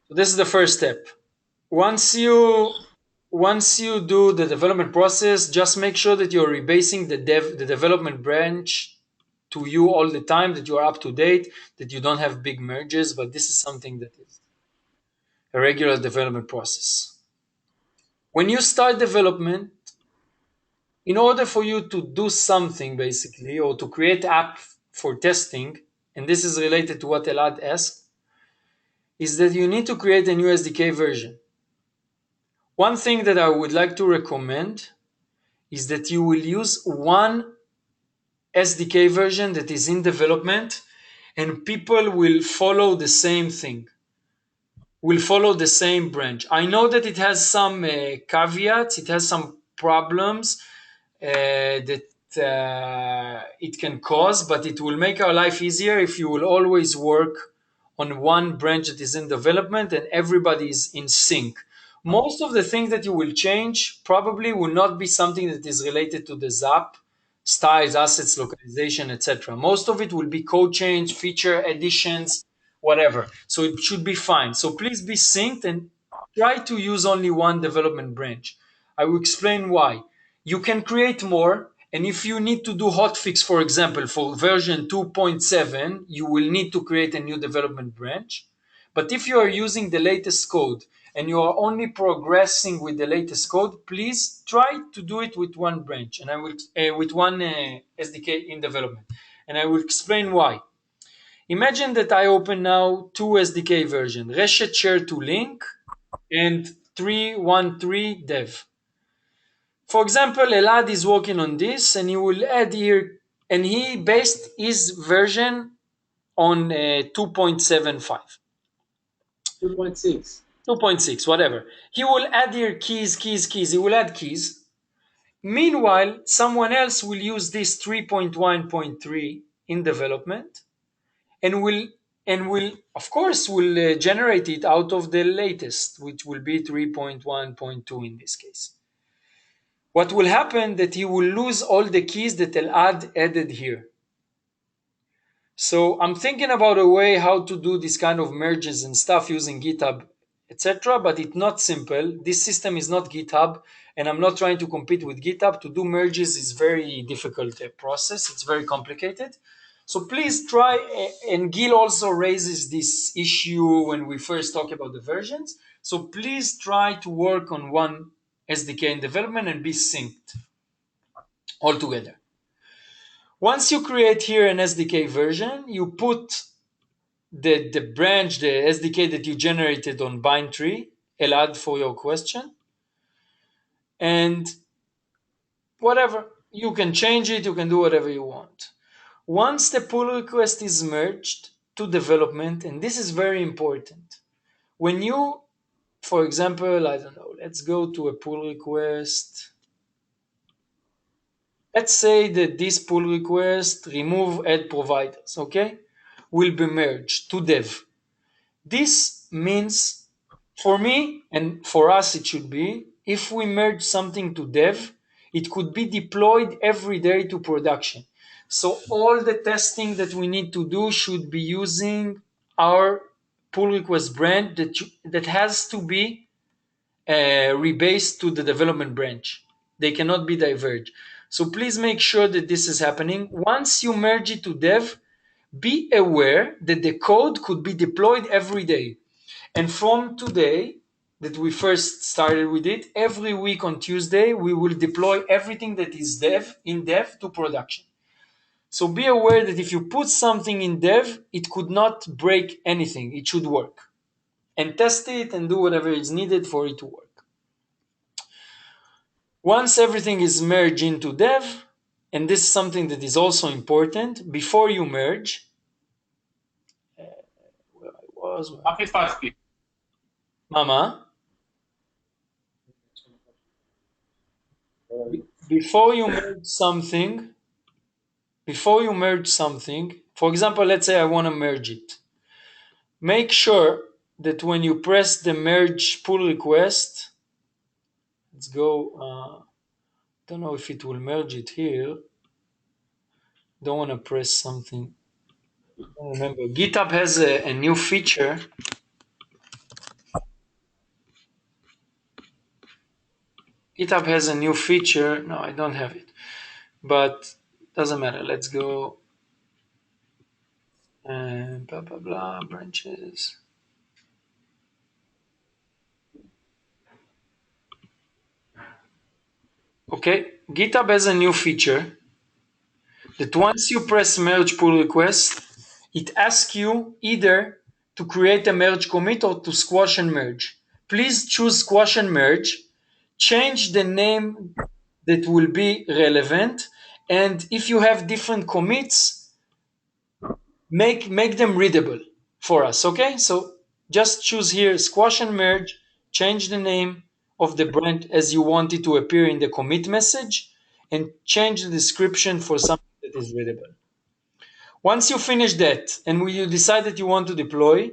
So this is the first step. Once you do the development process, just make sure that you're rebasing the development branch to you all the time, that you are up to date, that you don't have big merges, but this is something that is a regular development process. When you start development, in order for you to do something basically, or to create app for testing, and this is related to what Elad asked, is that you need to create a new SDK version. One thing that I would like to recommend is that you will use one SDK version that is in development, and people will follow the same thing, will follow the same branch. I know that it has some caveats, it has some problems that it can cause, but it will make our life easier if you will always work on one branch that is in development and everybody is in sync. Most of the things that you will change probably will not be something that is related to the Zapp styles, assets, localization, etc. Most of it will be code change, feature additions, whatever. So it should be fine. So please be synced and try to use only one development branch. I will explain why. You can create more, and if you need to do hotfix, for example, for version 2.7, you will need to create a new development branch. But if you are using the latest code and you are only progressing with the latest code, please try to do it with one branch, and I will with one SDK in development, and I will explain why. Imagine that I open now two SDK versions, Reshet Share to Link and 313 Dev. For example, Elad is working on this, and he will add here, and he based his version on 2.75. 2.6. 2.6, whatever. He will add here keys. He will add keys. Meanwhile, someone else will use this 3.1.3 in development, and will of course will generate it out of the latest, which will be 3.1.2 in this case. What will happen that he will lose all the keys that Elad added here. So I'm thinking about a way how to do this kind of merges and stuff using GitHub, etc. But it's not simple. This system is not GitHub, and I'm not trying to compete with GitHub. To do merges is very difficult process. It's very complicated. So please try, and Gil also raises this issue when we first talk about the versions. So please try to work on one SDK in development and be synced all together. Once you create here an SDK version, you put the branch, the SDK that you generated on Bindtree, Elad, for your question, and whatever. You can change it, you can do whatever you want. Once the pull request is merged to development, and this is very important, when you, for example, I don't know, let's go to a pull request. Let's say that this pull request, remove add providers, okay, will be merged to dev. This means, for me and for us it should be, if we merge something to dev, it could be deployed every day to production. So all the testing that we need to do should be using our pull request branch that has to be rebased to the development branch. They cannot be diverged. So please make sure that this is happening. Once you merge it to dev, be aware that the code could be deployed every day. And from today that we first started with it, every week on Tuesday, we will deploy everything that is in dev to production. So be aware that if you put something in dev, it could not break anything. It should work. And test it and do whatever is needed for it to work. Once everything is merged into dev, and this is something that is also important, before you merge, where I was, מה פספסתי? Mama, before you merge something, for example, let's say I want to merge it. Make sure that when you press the merge pull request, let's go, don't know if it will merge it here. Don't want to press something. Remember, GitHub has a new feature. GitHub has a new feature. No, I don't have it, but doesn't matter. Let's go. And blah blah blah branches. Okay, GitHub has a new feature that once you press merge pull request, it asks you either to create a merge commit or to squash and merge. Please choose squash and merge. Change the name that will be relevant, and if you have different commits, make them readable for us. Okay, so just choose here squash and merge, change the name of the branch as you want it to appear in the commit message, and change the description for something that is readable. Once you finish that and when you decide that you want to deploy,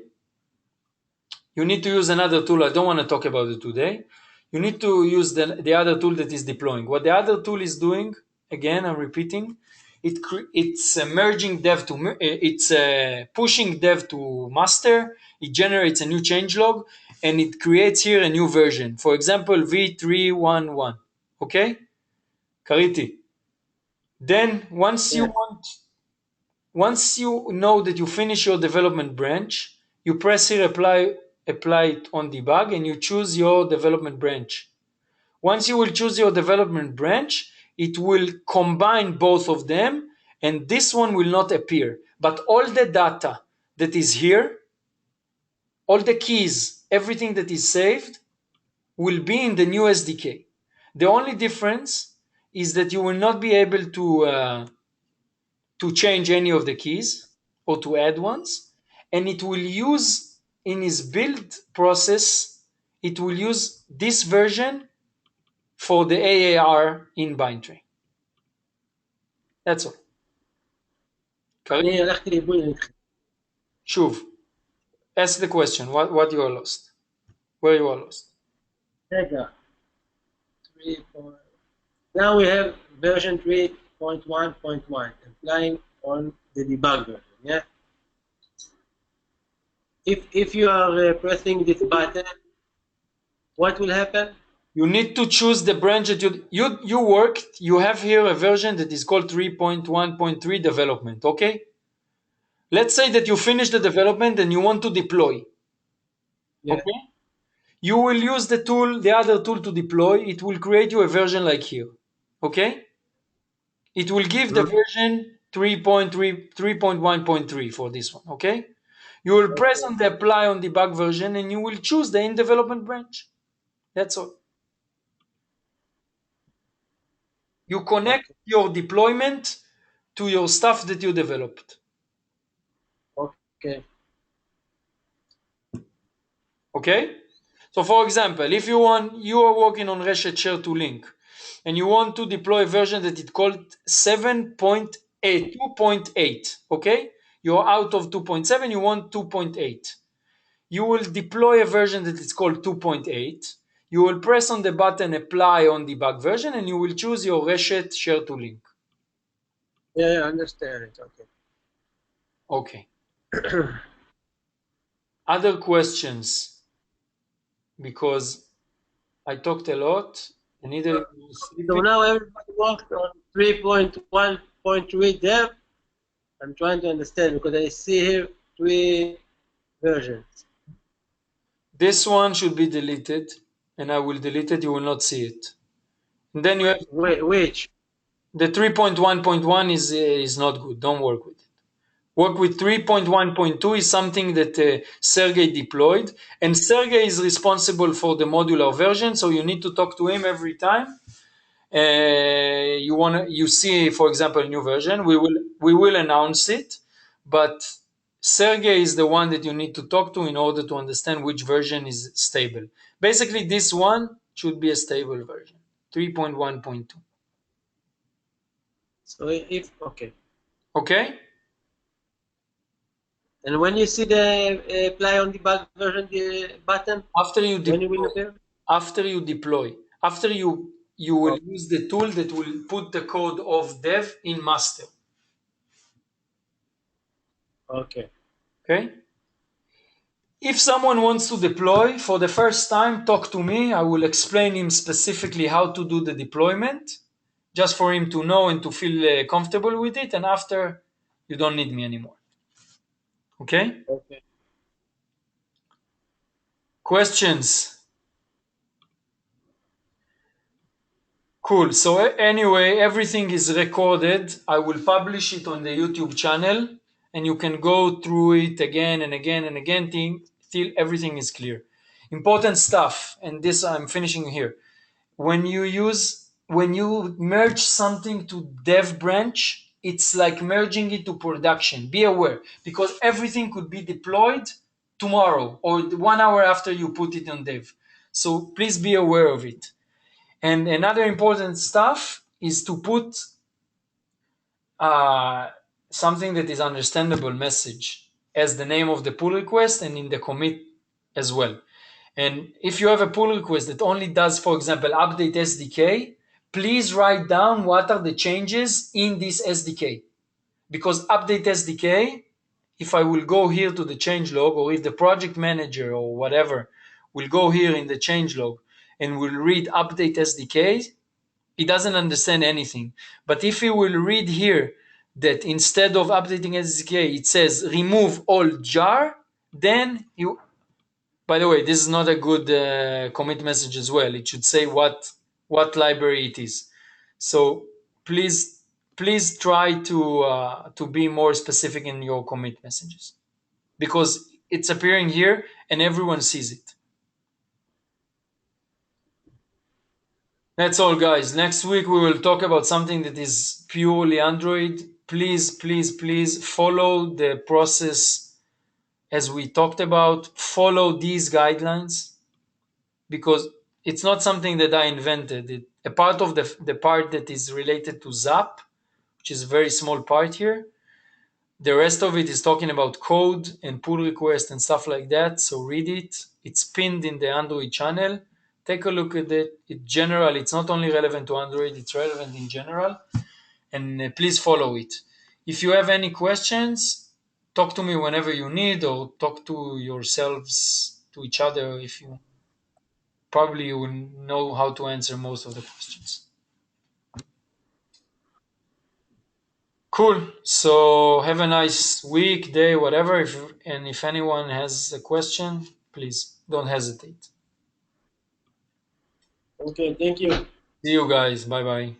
you need to use another tool. I don't want to talk about it today. You need to use the other tool that is deploying. What the other tool is doing, again, I'm repeating, it's merging dev to, it's pushing dev to master. It generates a new changelog and it creates here a new version. For example, v311. Okay, Kariti. Then once you know that you finish your development branch, you press here apply it on debug and you choose your development branch. Once you will choose your development branch, it will combine both of them and this one will not appear. But all the data that is here, all the keys, everything that is saved will be in the new SDK. The only difference is that you will not be able to change any of the keys or to add ones, and it will use in his build process, it will use this version for the AAR in Bindtree. That's all. אני הלכתי לאיבוד איתך. שוב, ask the question, what you are lost, where you are lost. רגע. Now we have version 3.1.1 applying on the debug version, yeah? If you are pressing this button, what will happen? You need to choose the branch that you worked. You have here a version that is called 3.1.3 development, okay? Let's say that you finish the development and you want to deploy. Yeah. Okay? You will use the tool, the other tool to deploy. It will create you a version like here. Okay? It will give the version 3.1.3 for this one. Okay? You will press on the apply on debug version and you will choose the in development branch. That's all. You connect your deployment to your stuff that you developed. Okay. Okay? So for example, if you are working on Reshet Share to Link and you want to deploy a version that is called 7.8, 2.8, okay? You're out of 2.7, you want 2.8. You will deploy a version that is called 2.8. You will press on the button apply on debug version and you will choose your Reshet Share to Link. Yeah, I understand it. Okay. Okay. Other questions? Because I talked a lot, and either you sleep So it. now everybody worked on 3.1.3 dev. I'm trying to understand because I see here 3 versions. This one should be deleted, and I will delete it. You will not see it. And then you have Which? the 3.1.1 is not good. Don't work with it. Work with 3.1.2 is something that Sergey deployed, and Sergey is responsible for the modular version, so you need to talk to him every time. You see, for example, a new version. We will announce it, but Sergey is the one that you need to talk to in order to understand which version is stable. Basically, this one should be a stable version, 3.1.2. So if okay. Okay? And when you see the apply on debug version the button, After you when it deploy, will appear? after you will use the tool that will put the code of dev in master. Okay. Okay? If someone wants to deploy for the first time, talk to me. I will explain him specifically how to do the deployment, just for him to know and to feel comfortable with it. And after, you don't need me anymore. Okay? Okay. Questions? Cool. So anyway, everything is recorded. I will publish it on the YouTube channel, and you can go through it again and again and again till everything is clear. Important stuff, and this I'm finishing here. When you merge something to dev branch, it's like merging it to production. Be aware, because everything could be deployed tomorrow or 1 hour after you put it on dev. So please be aware of it. And another important stuff is to put uh, something that is understandable message as the name of the pull request and in the commit as well. And if you have a pull request that only does, for example, update SDK, please write down what are the changes in this SDK. Because update SDK, if I will go here to the change log, or if the project manager or whatever will go here in the change log and will read update SDK, he doesn't understand anything. But if he will read here that instead of updating SDK, it says remove all jar, then you, by the way, this is not a good commit message as well. It should say what library it is. So please try to be more specific in your commit messages, because it's appearing here and everyone sees it. That's all, guys. Next week we will talk about something that is purely Android. Please follow the process as we talked about. Follow these guidelines, because it's not something that I invented. A part of the part that is related to Zapp, which is a very small part here. The rest of it is talking about code and pull request and stuff like that. So read it. It's pinned in the Android channel. Take a look at it. In general, it's not only relevant to Android, it's relevant in general. And please follow it. If you have any questions, talk to me whenever you need, or talk to yourselves, to each other. If you probably you will know how to answer most of the questions. Cool. So have a nice week, day, whatever. If anyone has a question, please don't hesitate. Okay, thank you. See you guys. Bye bye.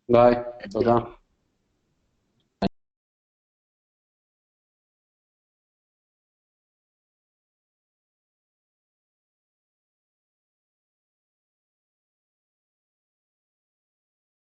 ביי, תודה.